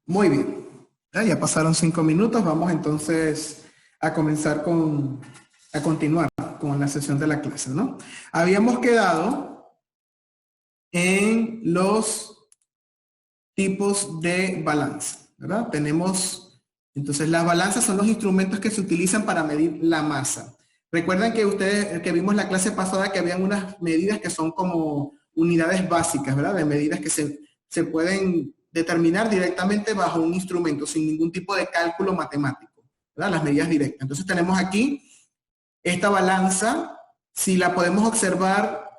Muy bien. Ya pasaron 5 minutos. Vamos entonces a comenzar a continuar con la sesión de la clase, ¿no? Habíamos quedado en los tipos de balanza, ¿verdad? Tenemos, entonces las balanzas son los instrumentos que se utilizan para medir la masa. Recuerden que ustedes, que vimos la clase pasada, que habían unas medidas que son como unidades básicas, ¿verdad? De medidas que se pueden determinar directamente bajo un instrumento, sin ningún tipo de cálculo matemático, ¿verdad? Las medidas directas. Entonces tenemos aquí esta balanza, si la podemos observar,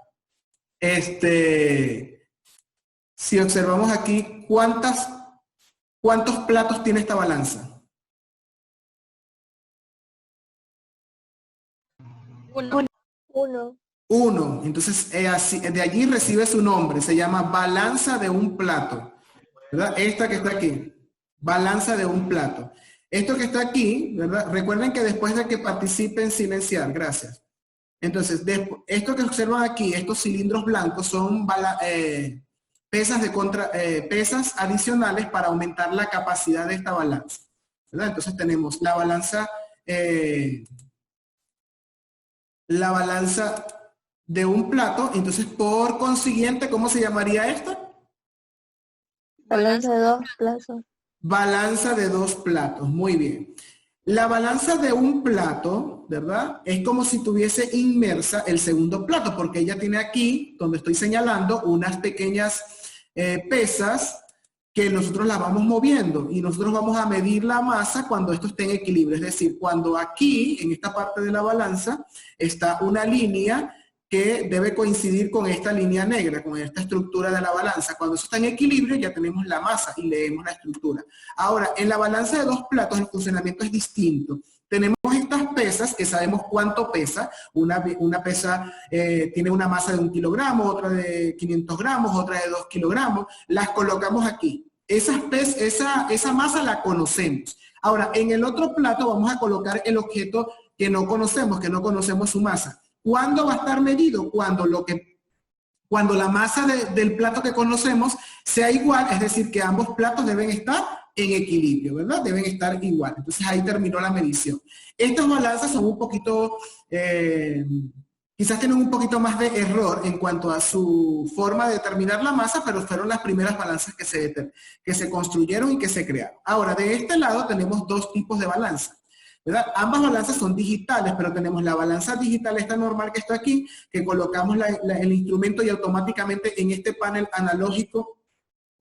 si observamos aquí, ¿cuántos platos tiene esta balanza? Uno. Entonces, de allí recibe su nombre, se llama balanza de un plato, ¿verdad? Esta que está aquí, balanza de un plato. Esto que está aquí, ¿verdad? Recuerden que después de que participen, silenciar, gracias. Entonces, esto que observan aquí, estos cilindros blancos son pesas adicionales para aumentar la capacidad de esta balanza, ¿verdad? Entonces tenemos la balanza de un plato. Entonces, por consiguiente, ¿cómo se llamaría esta? Balanza de 2 platos. Balanza de 2 platos, muy bien. La balanza de un plato, ¿verdad? Es como si tuviese inmersa el segundo plato, porque ella tiene aquí, donde estoy señalando, unas pequeñas pesas que nosotros las vamos moviendo y nosotros vamos a medir la masa cuando esto esté en equilibrio. Es decir, cuando aquí, en esta parte de la balanza, está una línea que debe coincidir con esta línea negra, con esta estructura de la balanza. Cuando eso está en equilibrio, ya tenemos la masa y leemos la estructura. Ahora, en la balanza de 2 platos, el funcionamiento es distinto. Tenemos estas pesas que sabemos cuánto pesa. Una pesa tiene una masa de 1 kilogramo, otra de 500 gramos, otra de 2 kilogramos. Las colocamos aquí. Esa masa la conocemos. Ahora, en el otro plato vamos a colocar el objeto que no conocemos su masa. ¿Cuándo va a estar medido? Cuando la masa del plato que conocemos sea igual, es decir, que ambos platos deben estar en equilibrio, ¿verdad? Deben estar igual. Entonces ahí terminó la medición. Estas balanzas son un poquito, quizás tienen un poquito más de error en cuanto a su forma de determinar la masa, pero fueron las primeras balanzas que se construyeron y que se crearon. Ahora, de este lado tenemos 2 tipos de balanza. ¿verdad? Ambas balanzas son digitales, pero tenemos la balanza digital, esta normal que está aquí, que colocamos el instrumento y automáticamente en este panel analógico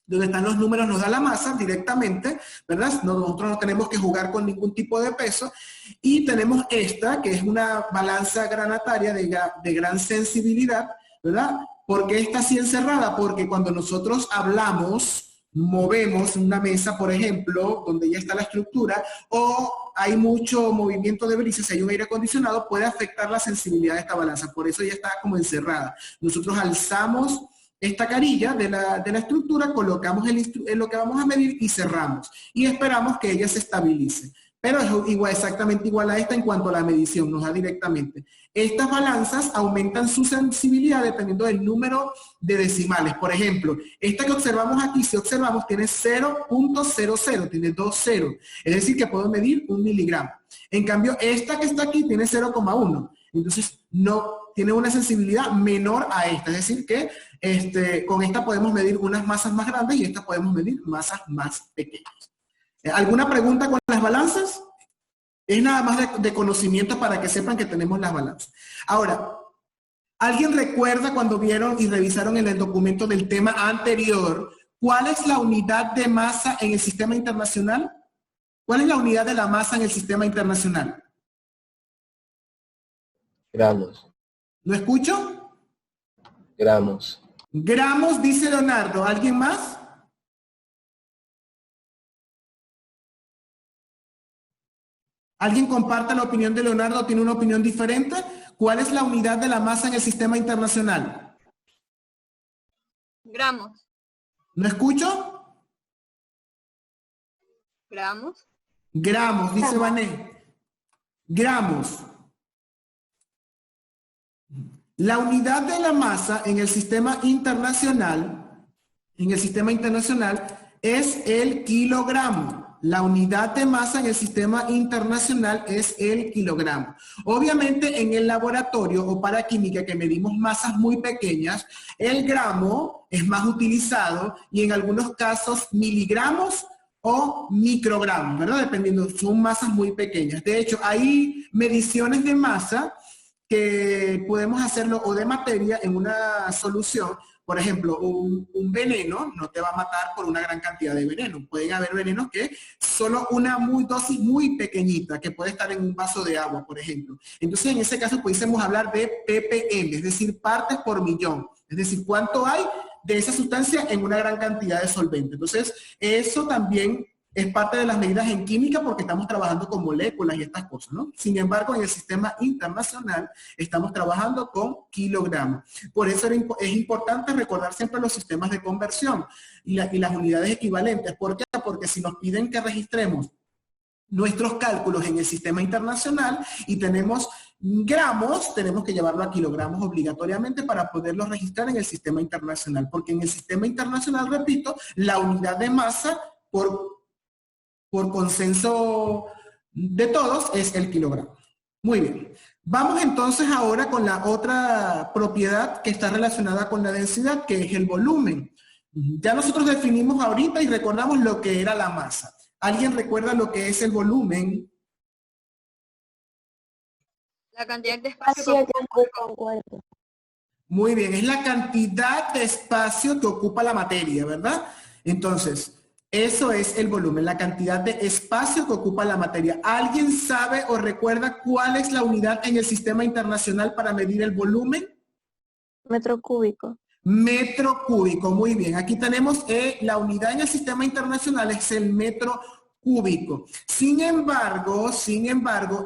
donde están los números nos da la masa directamente, ¿verdad? Nosotros no tenemos que jugar con ningún tipo de peso. Y tenemos esta, que es una balanza granataria de gran sensibilidad, ¿verdad? ¿Por qué está así encerrada? Porque cuando nosotros hablamos, movemos una mesa, por ejemplo, donde ya está la estructura, o hay mucho movimiento de brisas, si hay un aire acondicionado, puede afectar la sensibilidad de esta balanza. Por eso ya está como encerrada. Nosotros alzamos esta carilla de la estructura, colocamos lo que vamos a medir y cerramos. Y esperamos que ella se estabilice. Pero es exactamente igual a esta en cuanto a la medición, nos da directamente. Estas balanzas aumentan su sensibilidad dependiendo del número de decimales. Por ejemplo, esta que observamos aquí, si observamos, tiene 0.00, tiene 2 ceros. Es decir, que puedo medir 1 miligramo. En cambio, esta que está aquí tiene 0,1. Entonces, no tiene una sensibilidad menor a esta. Es decir, que con esta podemos medir unas masas más grandes y esta podemos medir masas más pequeñas. ¿Alguna pregunta con las balanzas? Es nada más de conocimiento para que sepan que tenemos las balanzas. Ahora, ¿alguien recuerda cuando vieron y revisaron en el documento del tema anterior cuál es la unidad de masa en el sistema internacional? ¿Cuál es la unidad de la masa en el sistema internacional? Gramos. ¿Lo escucho? Gramos. Gramos, dice Leonardo. ¿Alguien más? ¿Alguien comparte la opinión de Leonardo o tiene una opinión diferente? ¿Cuál es la unidad de la masa en el sistema internacional? Gramos. ¿No escucho? Gramos. Gramos, dice Vané. Gramos. La unidad de la masa en el sistema internacional, es el kilogramo. La unidad de masa en el sistema internacional es el kilogramo. Obviamente en el laboratorio o para química que medimos masas muy pequeñas, el gramo es más utilizado y en algunos casos miligramos o microgramos, ¿verdad? Dependiendo, son masas muy pequeñas. De hecho, hay mediciones de masa que podemos hacerlo o de materia en una solución. Por ejemplo, un veneno no te va a matar por una gran cantidad de veneno. Pueden haber venenos que solo una dosis muy pequeñita, que puede estar en un vaso de agua, por ejemplo. Entonces, en ese caso, pudiésemos hablar de ppm, es decir, partes por millón. Es decir, cuánto hay de esa sustancia en una gran cantidad de solvente. Entonces, eso también es parte de las medidas en química porque estamos trabajando con moléculas y estas cosas, ¿no? Sin embargo, en el sistema internacional estamos trabajando con kilogramos. Por eso es importante recordar siempre los sistemas de conversión y las unidades equivalentes. ¿Por qué? Porque si nos piden que registremos nuestros cálculos en el sistema internacional y tenemos gramos, tenemos que llevarlo a kilogramos obligatoriamente para poderlo registrar en el sistema internacional. Porque en el sistema internacional, repito, la unidad de masa por consenso de todos es el kilogramo. Muy bien. Vamos entonces ahora con la otra propiedad que está relacionada con la densidad, que es el volumen. Ya nosotros definimos ahorita y recordamos lo que era la masa. ¿Alguien recuerda lo que es el volumen? La cantidad de espacio que ocupa un cuerpo. Muy bien, es la cantidad de espacio que ocupa la materia, ¿verdad? Entonces, eso es el volumen, la cantidad de espacio que ocupa la materia. ¿Alguien sabe o recuerda cuál es la unidad en el sistema internacional para medir el volumen? Metro cúbico. Metro cúbico, muy bien. Aquí tenemos la unidad en el sistema internacional es el metro cúbico. Sin embargo,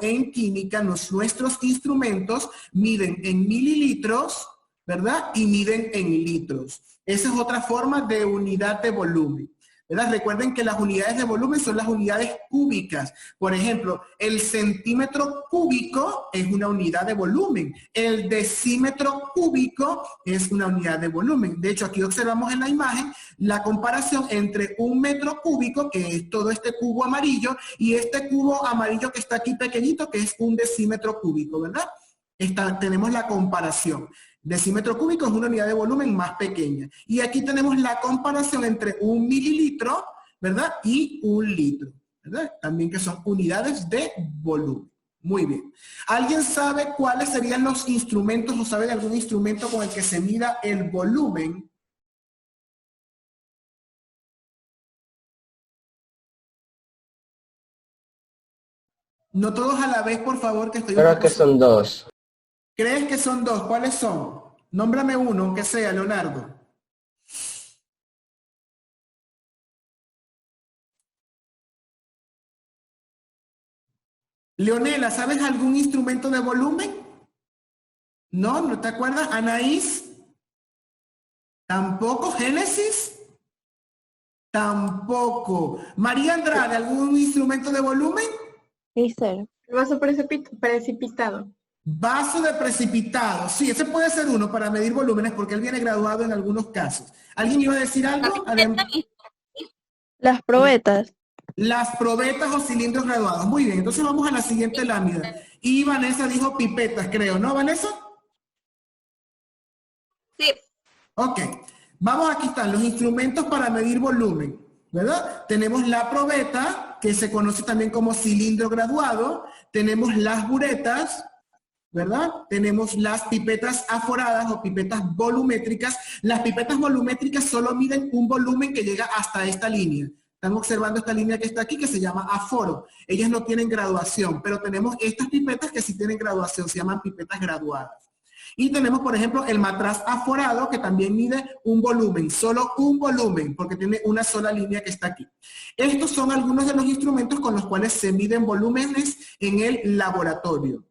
en química nuestros instrumentos miden en mililitros, ¿verdad? Y miden en litros. Esa es otra forma de unidad de volumen, ¿verdad? Recuerden que las unidades de volumen son las unidades cúbicas. Por ejemplo, el centímetro cúbico es una unidad de volumen. El decímetro cúbico es una unidad de volumen. De hecho, aquí observamos en la imagen la comparación entre un metro cúbico, que es todo este cubo amarillo, y este cubo amarillo que está aquí pequeñito, que es un decímetro cúbico, ¿verdad? Tenemos la comparación. Decímetro cúbico es una unidad de volumen más pequeña. Y aquí tenemos la comparación entre un mililitro, ¿verdad? Y un litro. ¿verdad? También que son unidades de volumen. Muy bien. ¿Alguien sabe cuáles serían los instrumentos o sabe de algún instrumento con el que se mida el volumen? No todos a la vez, por favor, que estoy un Creo poco... que son dos. ¿Crees que son dos? ¿Cuáles son? Nómbrame uno, aunque sea, Leonardo. Leonela, ¿sabes algún instrumento de volumen? ¿No? ¿No te acuerdas? Anaís. ¿Tampoco? ¿Génesis? Tampoco. María Andrade, ¿algún instrumento de volumen? Mister. El vaso precipitado. Vaso de precipitado. Sí, ese puede ser uno para medir volúmenes porque él viene graduado en algunos casos. ¿Alguien iba a decir algo? Las probetas. Las probetas o cilindros graduados. Muy bien, entonces vamos a la siguiente lámina. Y Vanessa dijo pipetas, creo, ¿no, Vanessa? Sí. Ok. Vamos, aquí están los instrumentos para medir volumen, ¿verdad? Tenemos la probeta, que se conoce también como cilindro graduado. Tenemos las buretas, ¿verdad? Tenemos las pipetas aforadas o pipetas volumétricas. Las pipetas volumétricas solo miden un volumen que llega hasta esta línea. Están observando esta línea que está aquí que se llama aforo. Ellas no tienen graduación, pero tenemos estas pipetas que sí tienen graduación, se llaman pipetas graduadas. Y tenemos, por ejemplo, el matraz aforado que también mide un volumen, solo un volumen, porque tiene una sola línea que está aquí. Estos son algunos de los instrumentos con los cuales se miden volúmenes en el laboratorio.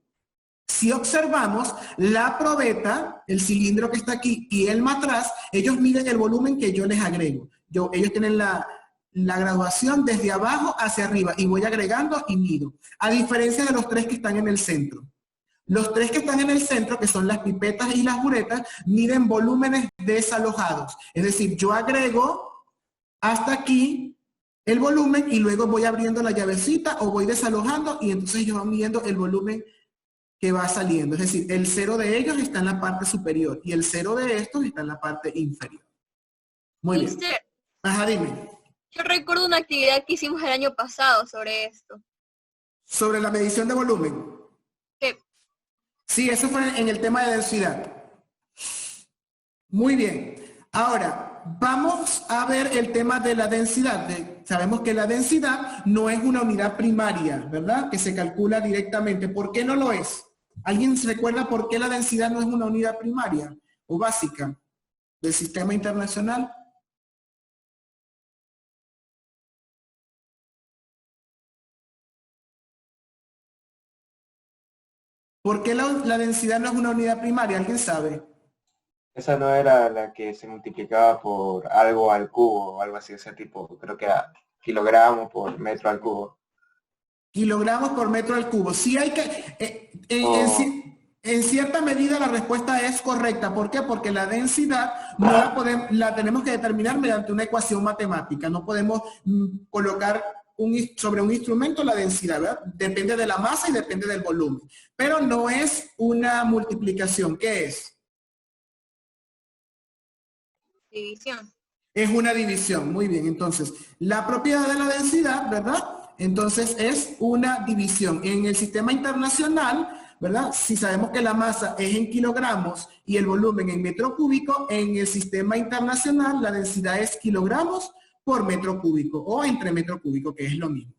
Si observamos, la probeta, el cilindro que está aquí, y el matraz, ellos miden el volumen que yo les agrego. Ellos tienen la graduación desde abajo hacia arriba, y voy agregando y mido. A diferencia de los tres que están en el centro. Los tres que están en el centro, que son las pipetas y las buretas, miden volúmenes desalojados. Es decir, yo agrego hasta aquí el volumen y luego voy abriendo la llavecita o voy desalojando y entonces ellos van midiendo el volumen que va saliendo. Es decir, el cero de ellos está en la parte superior y el cero de estos está en la parte inferior. Muy bien. Ajá, dime. Yo recuerdo una actividad que hicimos el año pasado sobre esto. Sobre la medición de volumen. Sí, eso fue en el tema de densidad. Muy bien. Ahora, vamos a ver el tema de la densidad. Sabemos que la densidad no es una unidad primaria, ¿verdad? Que se calcula directamente. ¿Por qué no lo es? ¿Alguien se recuerda por qué la densidad no es una unidad primaria o básica del sistema internacional? ¿Por qué la densidad no es una unidad primaria? ¿Alguien sabe? Esa no era la que se multiplicaba por algo al cubo o algo así, ese tipo, creo que era kilogramos por metro al cubo. Kilogramos por metro al cubo. Sí hay que... en cierta medida la respuesta es correcta. ¿Por qué? Porque la densidad no la tenemos que determinar mediante una ecuación matemática. No podemos colocar sobre un instrumento la densidad, ¿verdad? Depende de la masa y depende del volumen. Pero no es una multiplicación. ¿Qué es? División. Es una división. Muy bien. Entonces, la propiedad de la densidad, ¿verdad? Entonces es una división. En el sistema internacional, ¿verdad? Si sabemos que la masa es en kilogramos y el volumen en metro cúbico, en el sistema internacional la densidad es kilogramos por metro cúbico o entre metro cúbico, que es lo mismo.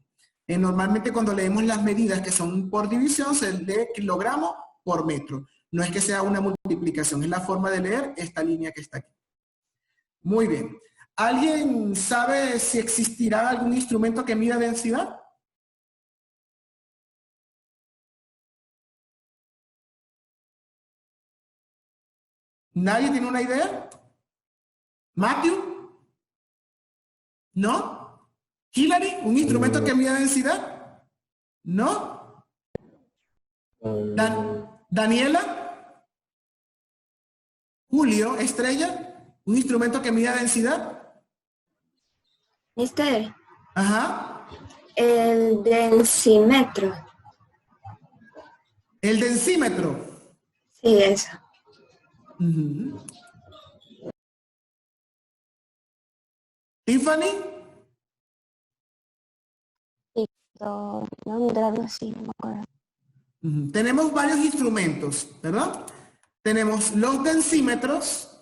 Normalmente cuando leemos las medidas que son por división, se lee kilogramo por metro. No es que sea una multiplicación, es la forma de leer esta línea que está aquí. Muy bien. ¿Alguien sabe si existirá algún instrumento que mida densidad? ¿Nadie tiene una idea? ¿Matthew? ¿No? ¿Hillary? ¿Un instrumento que mida densidad? ¿No? ¿Daniela? ¿Julio? ¿Estrella? ¿Un instrumento que mida densidad? Mister. Ajá. El densímetro. ¿El densímetro? Sí, eso. ¿Tiffany? Sí. algo así, no me acuerdo. Tenemos varios instrumentos, ¿verdad? Tenemos los densímetros,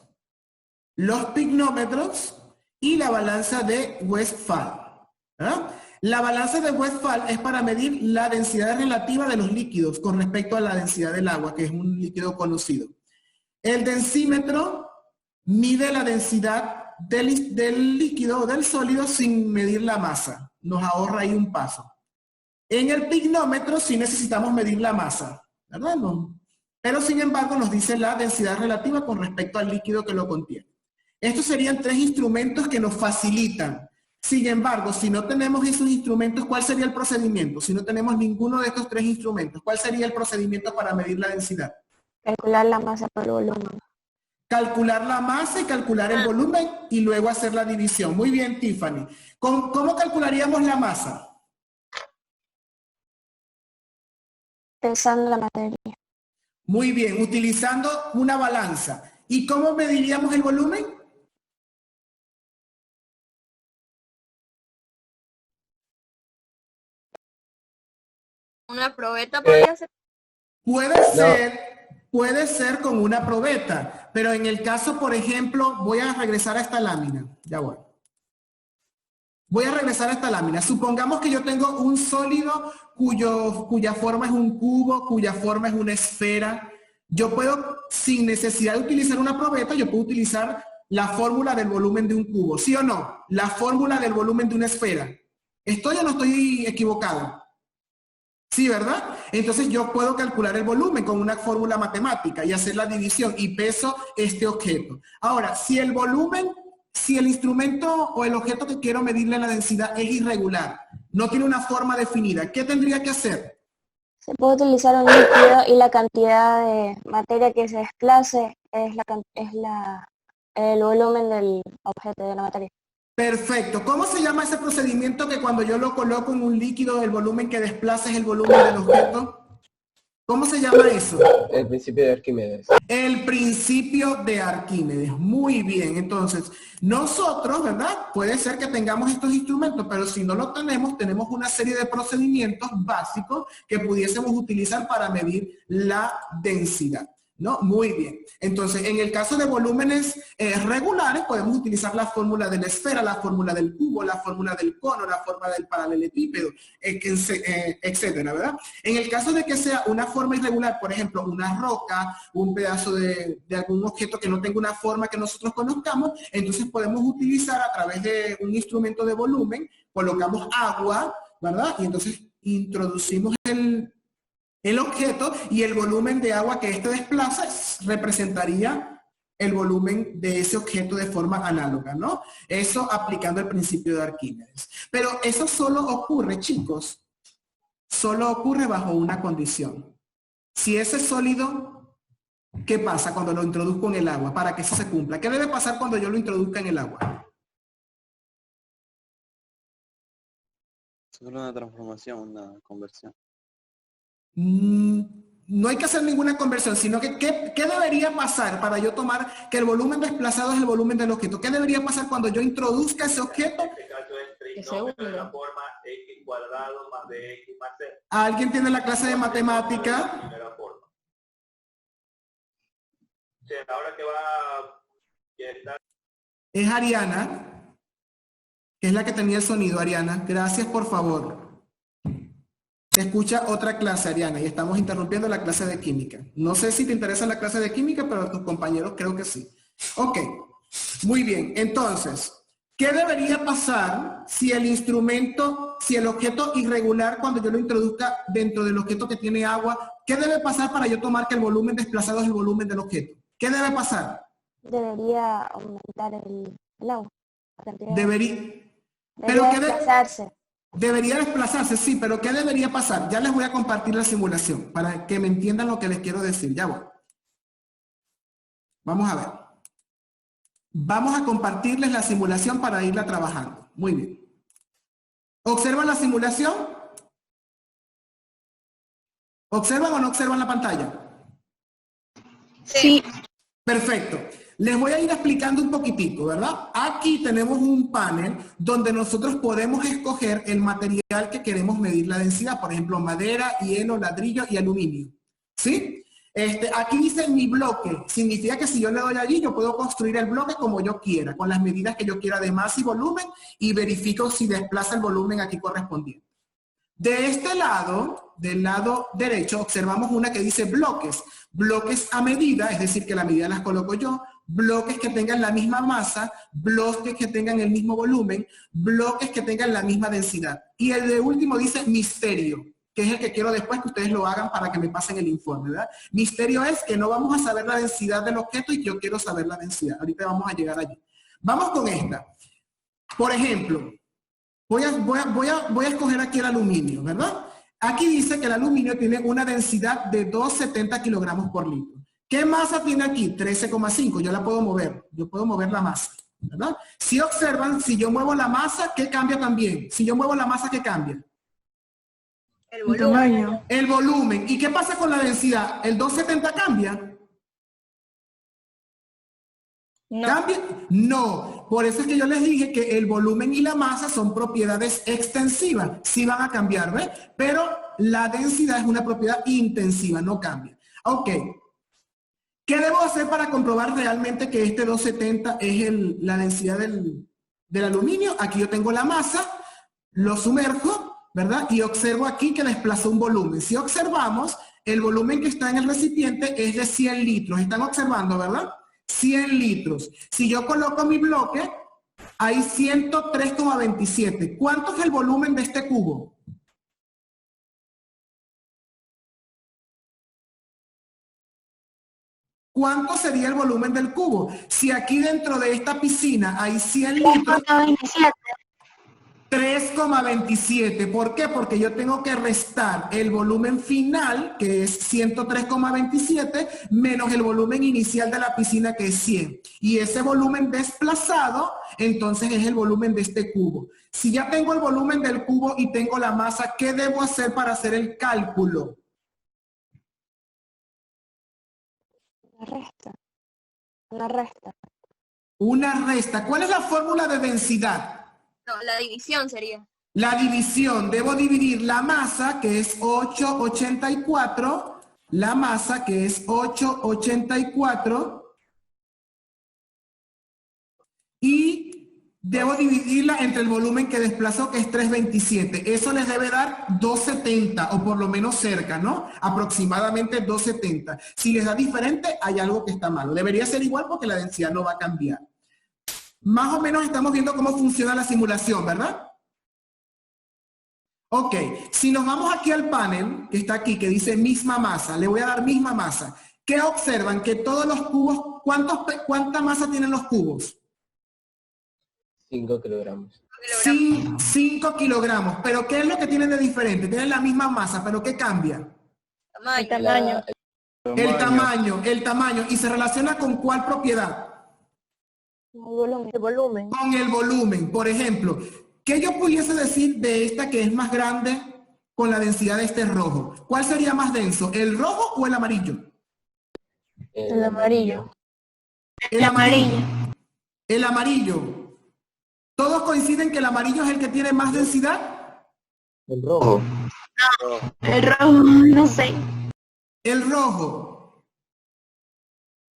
los pignómetros y la balanza de Westphal, ¿verdad? La balanza de Westphal es para medir la densidad relativa de los líquidos con respecto a la densidad del agua, que es un líquido conocido. El densímetro mide la densidad del líquido o del sólido sin medir la masa. Nos ahorra ahí un paso. En el pignómetro sí necesitamos medir la masa, ¿verdad? No. Pero sin embargo nos dice la densidad relativa con respecto al líquido que lo contiene. Estos serían 3 instrumentos que nos facilitan. Sin embargo, si no tenemos esos instrumentos, ¿cuál sería el procedimiento? Si no tenemos ninguno de estos 3 instrumentos, ¿cuál sería el procedimiento para medir la densidad? Calcular la masa por el volumen. Calcular la masa y calcular el volumen y luego hacer la división. Muy bien, Tiffany. ¿Cómo calcularíamos la masa? Pesando la materia. Muy bien, utilizando una balanza. ¿Y cómo mediríamos el volumen? Una probeta podría ser. Puede ser con una probeta, pero en el caso, por ejemplo, voy a regresar a esta lámina. Ya voy. Voy a regresar a esta lámina. Supongamos que yo tengo un sólido cuya forma es un cubo, cuya forma es una esfera. Yo puedo, sin necesidad de utilizar una probeta, yo puedo utilizar la fórmula del volumen de un cubo. ¿Sí o no? La fórmula del volumen de una esfera. ¿Estoy o no estoy equivocado? Sí, ¿verdad? Entonces yo puedo calcular el volumen con una fórmula matemática y hacer la división y peso este objeto. Ahora, si el instrumento o el objeto que quiero medirle la densidad es irregular, no tiene una forma definida, ¿qué tendría que hacer? Se puede utilizar un líquido y la cantidad de materia que se desplace es el volumen del objeto, de la materia. Perfecto. ¿Cómo se llama ese procedimiento que cuando yo lo coloco en un líquido, el volumen que desplaza es el volumen del objeto? ¿Cómo se llama eso? El principio de Arquímedes. El principio de Arquímedes. Muy bien. Entonces, nosotros, ¿verdad? Puede ser que tengamos estos instrumentos, pero si no lo tenemos, tenemos una serie de procedimientos básicos que pudiésemos utilizar para medir la densidad, ¿no? Muy bien. Entonces, en el caso de volúmenes regulares, podemos utilizar la fórmula de la esfera, la fórmula del cubo, la fórmula del cono, la fórmula del paralelepípedo, etcétera, ¿verdad? En el caso de que sea una forma irregular, por ejemplo, una roca, un pedazo de algún objeto que no tenga una forma que nosotros conozcamos, entonces podemos utilizar a través de un instrumento de volumen, colocamos agua, ¿verdad? Y entonces introducimos el objeto y el volumen de agua que éste desplaza representaría el volumen de ese objeto de forma análoga, ¿no? Eso aplicando el principio de Arquímedes. Pero eso solo ocurre, chicos, solo ocurre bajo una condición. Si ese sólido, ¿qué pasa cuando lo introduzco en el agua para que eso se cumpla? ¿Qué debe pasar cuando yo lo introduzca en el agua? Solo una transformación, una conversión. No hay que hacer ninguna conversión, sino que ¿qué debería pasar para yo tomar que el volumen desplazado es el volumen del objeto? ¿Qué debería pasar cuando yo introduzca ese objeto? ¿Alguien tiene la clase de matemática? Es Ariana, que es la que tenía el sonido. Ariana, gracias, por favor. Se escucha otra clase, Ariana, y estamos interrumpiendo la clase de química. No sé si te interesa la clase de química, pero tus compañeros creo que sí. Ok, muy bien. Entonces, ¿qué debería pasar si el objeto irregular, cuando yo lo introduzca dentro del objeto que tiene agua, qué debe pasar para yo tomar que el volumen desplazado es el volumen del objeto? ¿Qué debe pasar? Debería aumentar el agua. Debería desplazarse. Debería desplazarse, sí, pero ¿qué debería pasar? Ya les voy a compartir la simulación para que me entiendan lo que les quiero decir. Ya voy. Vamos a ver. Vamos a compartirles la simulación para irla trabajando. Muy bien. ¿Observan la simulación? ¿Observan o no observan la pantalla? Sí. Perfecto. Les voy a ir explicando un poquitico, ¿verdad? Aquí tenemos un panel donde nosotros podemos escoger el material que queremos medir la densidad, por ejemplo, madera, hielo, ladrillo y aluminio, ¿sí? Aquí dice mi bloque, significa que si yo le doy allí, yo puedo construir el bloque como yo quiera, con las medidas que yo quiera de masa y volumen, y verifico si desplaza el volumen aquí correspondiente. De este lado, del lado derecho, observamos una que dice bloques. Bloques a medida, es decir, que la medida las coloco yo, bloques que tengan la misma masa, bloques que tengan el mismo volumen, bloques que tengan la misma densidad. Y el de último dice misterio, que es el que quiero después que ustedes lo hagan para que me pasen el informe, ¿verdad? Misterio es que no vamos a saber la densidad del objeto y yo quiero saber la densidad. Ahorita vamos a llegar allí. Vamos con esta. Por ejemplo, voy a escoger aquí el aluminio, ¿verdad? Aquí dice que el aluminio tiene una densidad de 270 kilogramos por litro. ¿Qué masa tiene aquí? 13,5. Yo la puedo mover. Yo puedo mover la masa, ¿verdad? Si observan, si yo muevo la masa, ¿qué cambia también? Si yo muevo la masa, ¿qué cambia? El volumen. El volumen. ¿Y qué pasa con la densidad? ¿El 270 cambia? No. ¿Cambia? No. Por eso es que yo les dije que el volumen y la masa son propiedades extensivas. Sí van a cambiar, ¿ves? Pero la densidad es una propiedad intensiva, no cambia. Ok. ¿Qué debo hacer para comprobar realmente que este 270 es la densidad del aluminio? Aquí yo tengo la masa, lo sumerjo, ¿verdad? Y observo aquí que desplazó un volumen. Si observamos, el volumen que está en el recipiente es de 100 litros. ¿Están observando, verdad? 100 litros. Si yo coloco mi bloque, hay 103,27. ¿Cuánto es el volumen de este cubo? ¿Cuánto sería el volumen del cubo? Si aquí dentro de esta piscina hay 100 litros, 3,27. ¿Por qué? Porque yo tengo que restar el volumen final, que es 103,27, menos el volumen inicial de la piscina, que es 100. Y ese volumen desplazado, entonces es el volumen de este cubo. Si ya tengo el volumen del cubo y tengo la masa, ¿qué debo hacer para hacer el cálculo? Una resta. Una resta. ¿Cuál es la fórmula de densidad? No, la división sería. La división. Debo dividir la masa, que es 8,84. La masa, que es 8,84. Y debo dividirla entre el volumen que desplazó, que es 327. Eso les debe dar 270, o por lo menos cerca, ¿no? Aproximadamente 270. Si les da diferente, hay algo que está malo. Debería ser igual porque la densidad no va a cambiar. Más o menos estamos viendo cómo funciona la simulación, ¿verdad? Ok, si nos vamos aquí al panel, que está aquí, que dice misma masa, le voy a dar misma masa. ¿Qué observan? Que todos los cubos, ¿cuánta masa tienen los cubos? 5 kilogramos. 5 kilogramos. ¿Pero qué es lo que tienen de diferente? Tienen la misma masa, ¿pero qué cambia? Tamaño. El tamaño. El tamaño. ¿Y se relaciona con cuál propiedad? El volumen. Con el volumen. Por ejemplo, ¿qué yo pudiese decir de esta que es más grande con la densidad de este rojo? ¿Cuál sería más denso? ¿El rojo o el amarillo? El amarillo. El amarillo. El amarillo. ¿Todos coinciden que el amarillo es el que tiene más densidad? El rojo. El rojo, no sé. El rojo.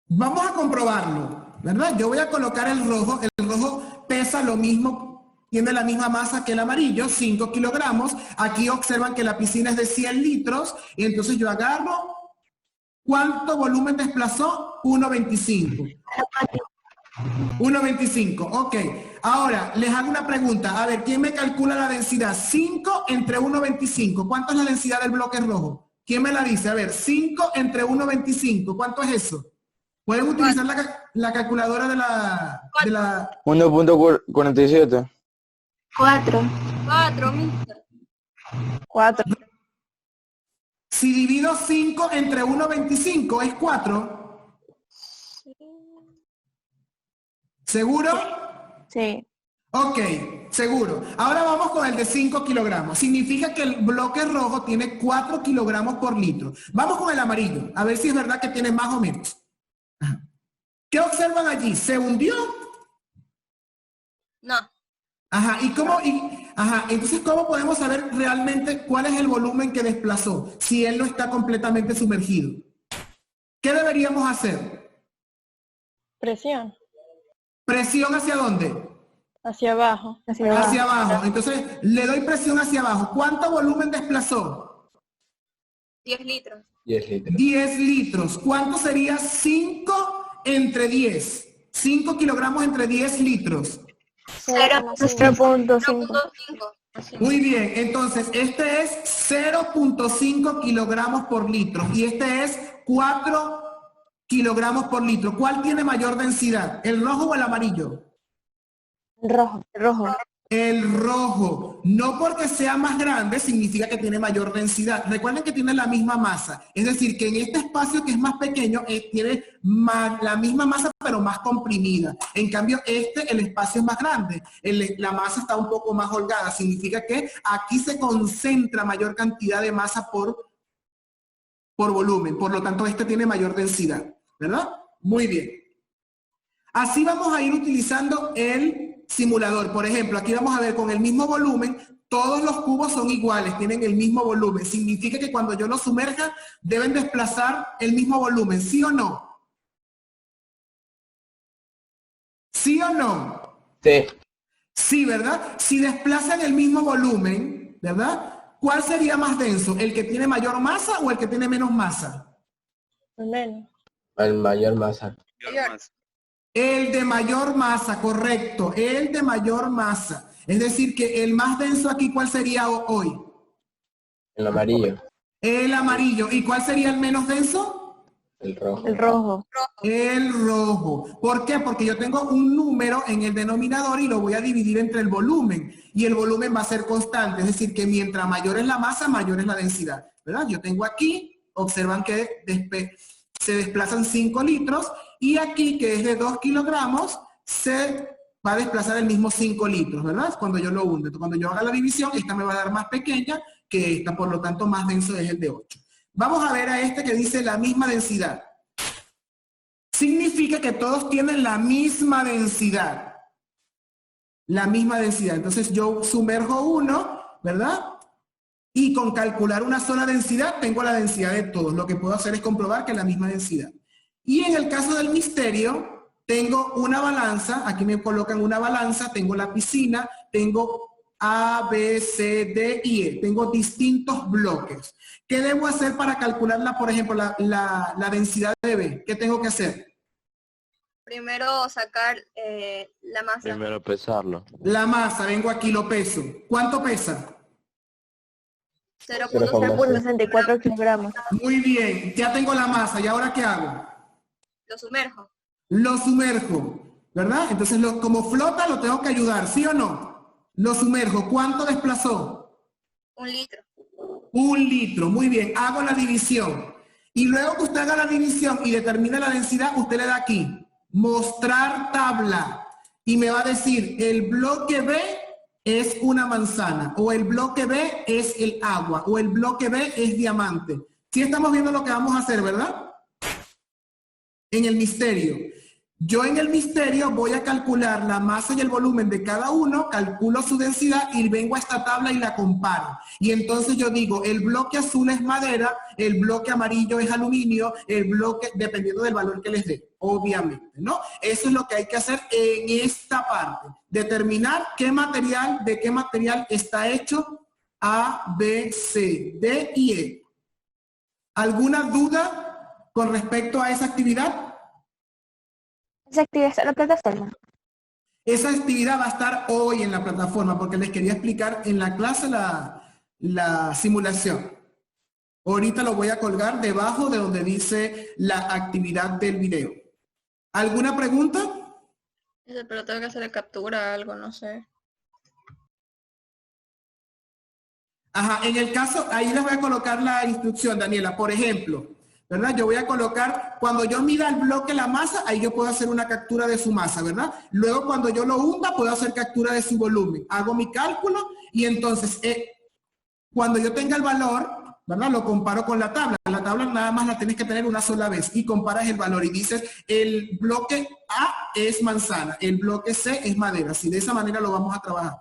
Vamos a comprobarlo, ¿verdad? Yo voy a colocar el rojo. El rojo pesa lo mismo, tiene la misma masa que el amarillo, 5 kilogramos. Aquí observan que la piscina es de 100 litros. Y entonces yo agarro. ¿Cuánto volumen desplazó? 1,25. 1,25, ok. Ahora, les hago una pregunta. A ver, ¿quién me calcula la densidad? 5 entre 1,25. ¿Cuánto es la densidad del bloque rojo? ¿Quién me la dice? A ver, 5 entre 1,25. ¿Cuánto es eso? Pueden utilizar la calculadora de la... 1.47. 4. 4. Si divido 5 entre 1,25 es 4. ¿Seguro? Sí. Ok, seguro. Ahora vamos con el de 5 kilogramos. Significa que el bloque rojo tiene 4 kilogramos por litro. Vamos con el amarillo, a ver si es verdad que tiene más o menos. ¿Qué observan allí? ¿Se hundió? No. Ajá, entonces, ¿cómo podemos saber realmente cuál es el volumen que desplazó si él no está completamente sumergido? ¿Qué deberíamos hacer? Presión. ¿Presión hacia dónde? Hacia abajo. Hacia abajo. Entonces, le doy presión hacia abajo. ¿Cuánto volumen desplazó? 10 litros. 10 litros. 10 litros. ¿Cuánto sería 5 entre 10? 5 kilogramos entre 10 litros. 0.5. Muy bien, entonces este es 0.5 kilogramos por litro y este es 4 kilogramos por litro. ¿Cuál tiene mayor densidad? ¿El rojo o el amarillo? Rojo. El rojo. No porque sea más grande significa que tiene mayor densidad. Recuerden que tiene la misma masa. Es decir, que en este espacio que es más pequeño, tiene la misma masa pero más comprimida. En cambio, el espacio es más grande. La masa está un poco más holgada. Significa que aquí se concentra mayor cantidad de masa por volumen. Por lo tanto, este tiene mayor densidad. ¿Verdad? Muy bien. Así vamos a ir utilizando el simulador. Por ejemplo, aquí vamos a ver con el mismo volumen, todos los cubos son iguales, tienen el mismo volumen. Significa que cuando yo los sumerja, deben desplazar el mismo volumen, ¿sí o no? ¿Sí o no? Sí. Sí, ¿verdad? Si desplazan el mismo volumen, ¿verdad? ¿Cuál sería más denso? ¿El que tiene mayor masa o el que tiene menos masa? Menos. El mayor masa. El de mayor masa, correcto. El de mayor masa. Es decir, que el más denso aquí, ¿cuál sería hoy? El amarillo. El amarillo. ¿Y cuál sería el menos denso? El rojo. El rojo. El rojo. ¿Por qué? Porque yo tengo un número en el denominador y lo voy a dividir entre el volumen. Y el volumen va a ser constante. Es decir, que mientras mayor es la masa, mayor es la densidad. ¿Verdad? Yo tengo aquí, observan que se desplazan 5 litros. Y aquí, que es de 2 kilogramos, se va a desplazar el mismo 5 litros, ¿verdad? Cuando yo lo hundo. Entonces, cuando yo haga la división, esta me va a dar más pequeña que esta, por lo tanto, más denso es el de 8. Vamos a ver a este que dice la misma densidad. Significa que todos tienen la misma densidad. La misma densidad. Entonces, yo sumerjo uno, ¿verdad? Y con calcular una sola densidad, tengo la densidad de todos. Lo que puedo hacer es comprobar que es la misma densidad. Y en el caso del misterio, tengo una balanza, aquí me colocan una balanza, tengo la piscina, tengo A, B, C, D y E. Tengo distintos bloques. ¿Qué debo hacer para calcularla, por ejemplo, la densidad de B? ¿Qué tengo que hacer? Primero sacar la masa. Primero pesarlo. La masa, vengo aquí, lo peso. ¿Cuánto pesa? 0.64 kilogramos. Muy bien, ya tengo la masa. ¿Y ahora qué hago? Lo sumerjo. Lo sumerjo, ¿verdad? Entonces, como flota, lo tengo que ayudar, ¿sí o no? Lo sumerjo. ¿Cuánto desplazó? 1 litro. 1 litro, muy bien. Hago la división. Y luego que usted haga la división y determine la densidad, usted le da aquí, mostrar tabla. Y me va a decir, el bloque B es una manzana, o el bloque B es el agua, o el bloque B es diamante. Sí estamos viendo lo que vamos a hacer, ¿verdad? En el misterio. Yo en el misterio voy a calcular la masa y el volumen de cada uno, calculo su densidad y vengo a esta tabla y la comparo. Y entonces yo digo, el bloque azul es madera, el bloque amarillo es aluminio, el bloque, dependiendo del valor que les dé, obviamente, ¿no? Eso es lo que hay que hacer en esta parte. Determinar de qué material está hecho A, B, C, D y E. ¿Alguna duda con respecto a esa actividad? ¿Esa actividad está en la plataforma? Esa actividad va a estar hoy en la plataforma porque les quería explicar en la clase la simulación. Ahorita lo voy a colgar debajo de donde dice la actividad del video. ¿Alguna pregunta? Pero tengo que hacerle captura a algo, no sé. Ajá, en el caso, ahí les voy a colocar la instrucción, Daniela. Por ejemplo, ¿verdad? Yo voy a colocar, cuando yo mida el bloque la masa, ahí yo puedo hacer una captura de su masa, ¿verdad? Luego cuando yo lo hunda, puedo hacer captura de su volumen. Hago mi cálculo y entonces, cuando yo tenga el valor, ¿verdad? Lo comparo con la tabla. La tabla nada más la tienes que tener una sola vez y comparas el valor y dices, el bloque A es manzana, el bloque C es madera. Así de esa manera lo vamos a trabajar.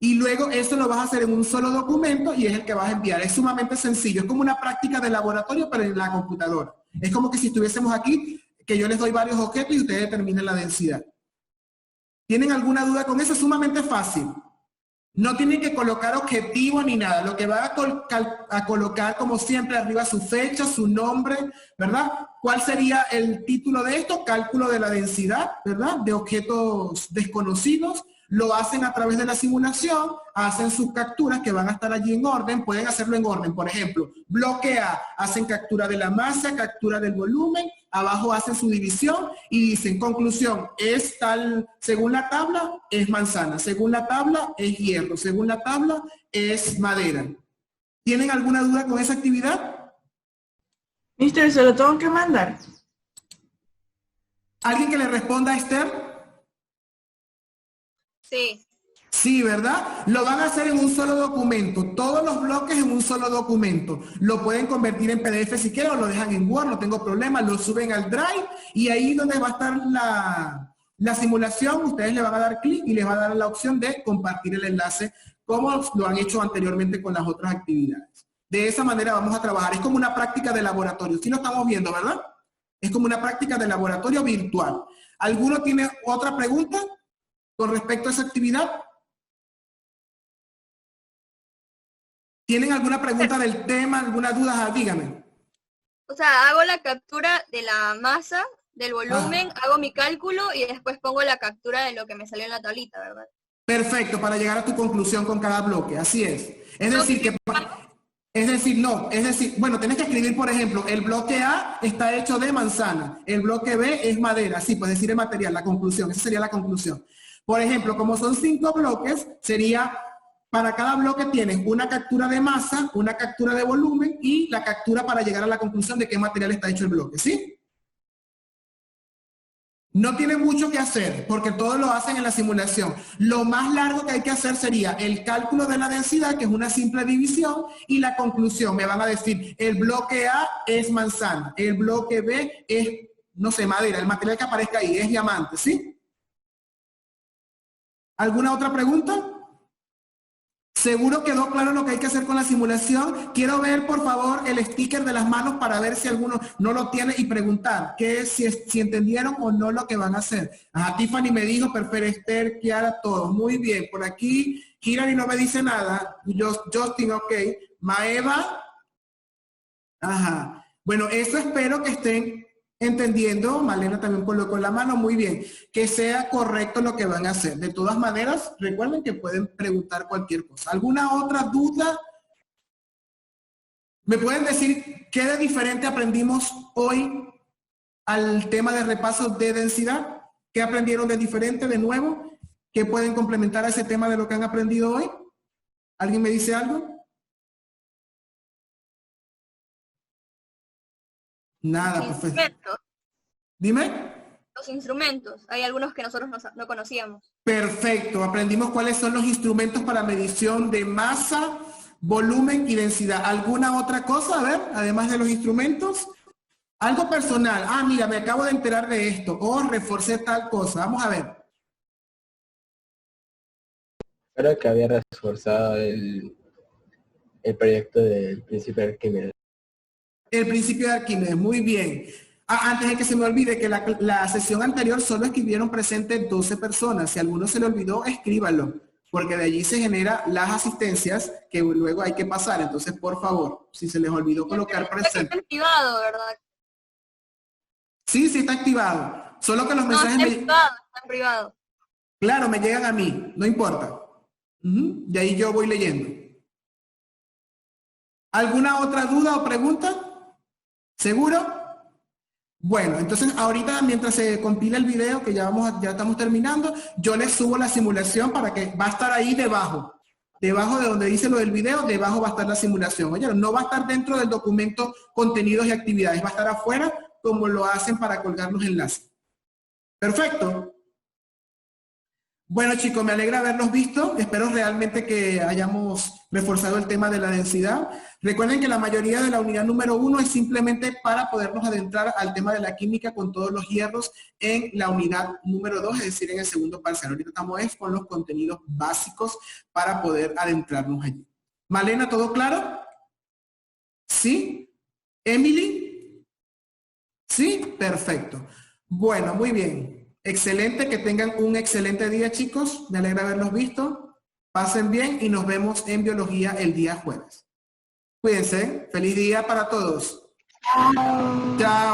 Y luego esto lo vas a hacer en un solo documento y es el que vas a enviar. Es sumamente sencillo, es como una práctica de laboratorio pero en la computadora. Es como que si estuviésemos aquí, que yo les doy varios objetos y ustedes determinen la densidad. ¿Tienen alguna duda con eso? Es sumamente fácil. No tienen que colocar objetivos ni nada. Lo que va a colocar, como siempre, arriba su fecha, su nombre, ¿verdad? ¿Cuál sería el título de esto? Cálculo de la densidad, ¿verdad? De objetos desconocidos. Lo hacen a través de la simulación, hacen sus capturas que van a estar allí en orden, pueden hacerlo en orden. Por ejemplo, bloque A, hacen captura de la masa, captura del volumen, abajo hacen su división y dicen, conclusión, es tal, según la tabla, es manzana, según la tabla, es hierro, según la tabla, es madera. ¿Tienen alguna duda con esa actividad? Mister, ¿se lo tengo que mandar? ¿Alguien que le responda a Esther? Sí. Sí, ¿verdad? Lo van a hacer en un solo documento, todos los bloques en un solo documento. Lo pueden convertir en PDF si quieren o lo dejan en Word, no tengo problema, lo suben al Drive y ahí donde va a estar la simulación, ustedes le van a dar clic y les va a dar la opción de compartir el enlace como lo han hecho anteriormente con las otras actividades. De esa manera vamos a trabajar, es como una práctica de laboratorio, sí lo estamos viendo, ¿verdad? Es como una práctica de laboratorio virtual. ¿Alguno tiene otra pregunta con respecto a esa actividad? ¿Tienen alguna pregunta del tema, alguna duda? Ah, dígame. O sea, hago la captura de la masa, del volumen, hago mi cálculo y después pongo la captura de lo que me salió en la tablita, ¿verdad? Perfecto, para llegar a tu conclusión con cada bloque, así es. Es decir, que... bueno, tenés que escribir, por ejemplo, el bloque A está hecho de manzana, el bloque B es madera, sí, pues decir el material, la conclusión, esa sería la conclusión. Por ejemplo, como son 5 bloques, sería, para cada bloque tienes una captura de masa, una captura de volumen y la captura para llegar a la conclusión de qué material está hecho el bloque, ¿sí? No tiene mucho que hacer, porque todo lo hacen en la simulación. Lo más largo que hay que hacer sería el cálculo de la densidad, que es una simple división, y la conclusión. Me van a decir, el bloque A es manzana, el bloque B es, no sé, madera, el material que aparezca ahí es diamante, ¿sí? ¿Alguna otra pregunta? ¿Seguro quedó claro lo que hay que hacer con la simulación? Quiero ver, por favor, el sticker de las manos para ver si alguno no lo tiene y preguntar si entendieron o no lo que van a hacer. Ajá, Tiffany me dijo, perfecto, Esther, Kiara, todos. Muy bien, por aquí, Kirani no me dice nada. Justin, ok. Maeva. Ajá. Bueno, eso espero que estén entendiendo. Malena también colocó la mano, muy bien, que sea correcto lo que van a hacer. De todas maneras, recuerden que pueden preguntar cualquier cosa. ¿Alguna otra duda? ¿Me pueden decir qué de diferente aprendimos hoy al tema de repasos de densidad? ¿Qué aprendieron de diferente, de nuevo? ¿Qué pueden complementar a ese tema de lo que han aprendido hoy? ¿Alguien me dice algo? Nada, profesor. Dime. Los instrumentos. Hay algunos que nosotros no conocíamos. Perfecto. Aprendimos cuáles son los instrumentos para medición de masa, volumen y densidad. ¿Alguna otra cosa? A ver, además de los instrumentos. Algo personal. Ah, mira, me acabo de enterar de esto. O reforcé tal cosa. Vamos a ver. Creo que había reforzado el proyecto del principio de Arquímedes. El principio de Arquímedes, muy bien. Antes de que se me olvide que la sesión anterior solo escribieron presente 12 personas. Si a alguno se le olvidó, escríbanlo, porque de allí se generan las asistencias que luego hay que pasar. Entonces, por favor, si se les olvidó colocar presente. Está activado, ¿verdad? Sí, sí está activado. Solo que los mensajes está en privado. Claro, me llegan a mí, no importa. De ahí yo voy leyendo. ¿Alguna otra duda o pregunta? ¿Seguro? Bueno, entonces ahorita mientras se compila el video, que ya estamos terminando, yo les subo la simulación para que va a estar ahí debajo. Debajo de donde dice lo del video, debajo va a estar la simulación. Oye, no va a estar dentro del documento contenidos y actividades, va a estar afuera como lo hacen para colgar los enlaces. Perfecto. Bueno, chicos, me alegra haberlos visto. Espero realmente que hayamos reforzado el tema de la densidad. Recuerden que la mayoría de la unidad número 1 es simplemente para podernos adentrar al tema de la química con todos los hierros en la unidad número 2, es decir, en el segundo parcial. Ahorita estamos con los contenidos básicos para poder adentrarnos allí. Malena, ¿todo claro? ¿Sí? ¿Emily? ¿Sí? Perfecto. Bueno, muy bien. Excelente, que tengan un excelente día, chicos. Me alegra haberlos visto. Pasen bien y nos vemos en biología el día jueves. Cuídense. Feliz día para todos. Chao. Chao.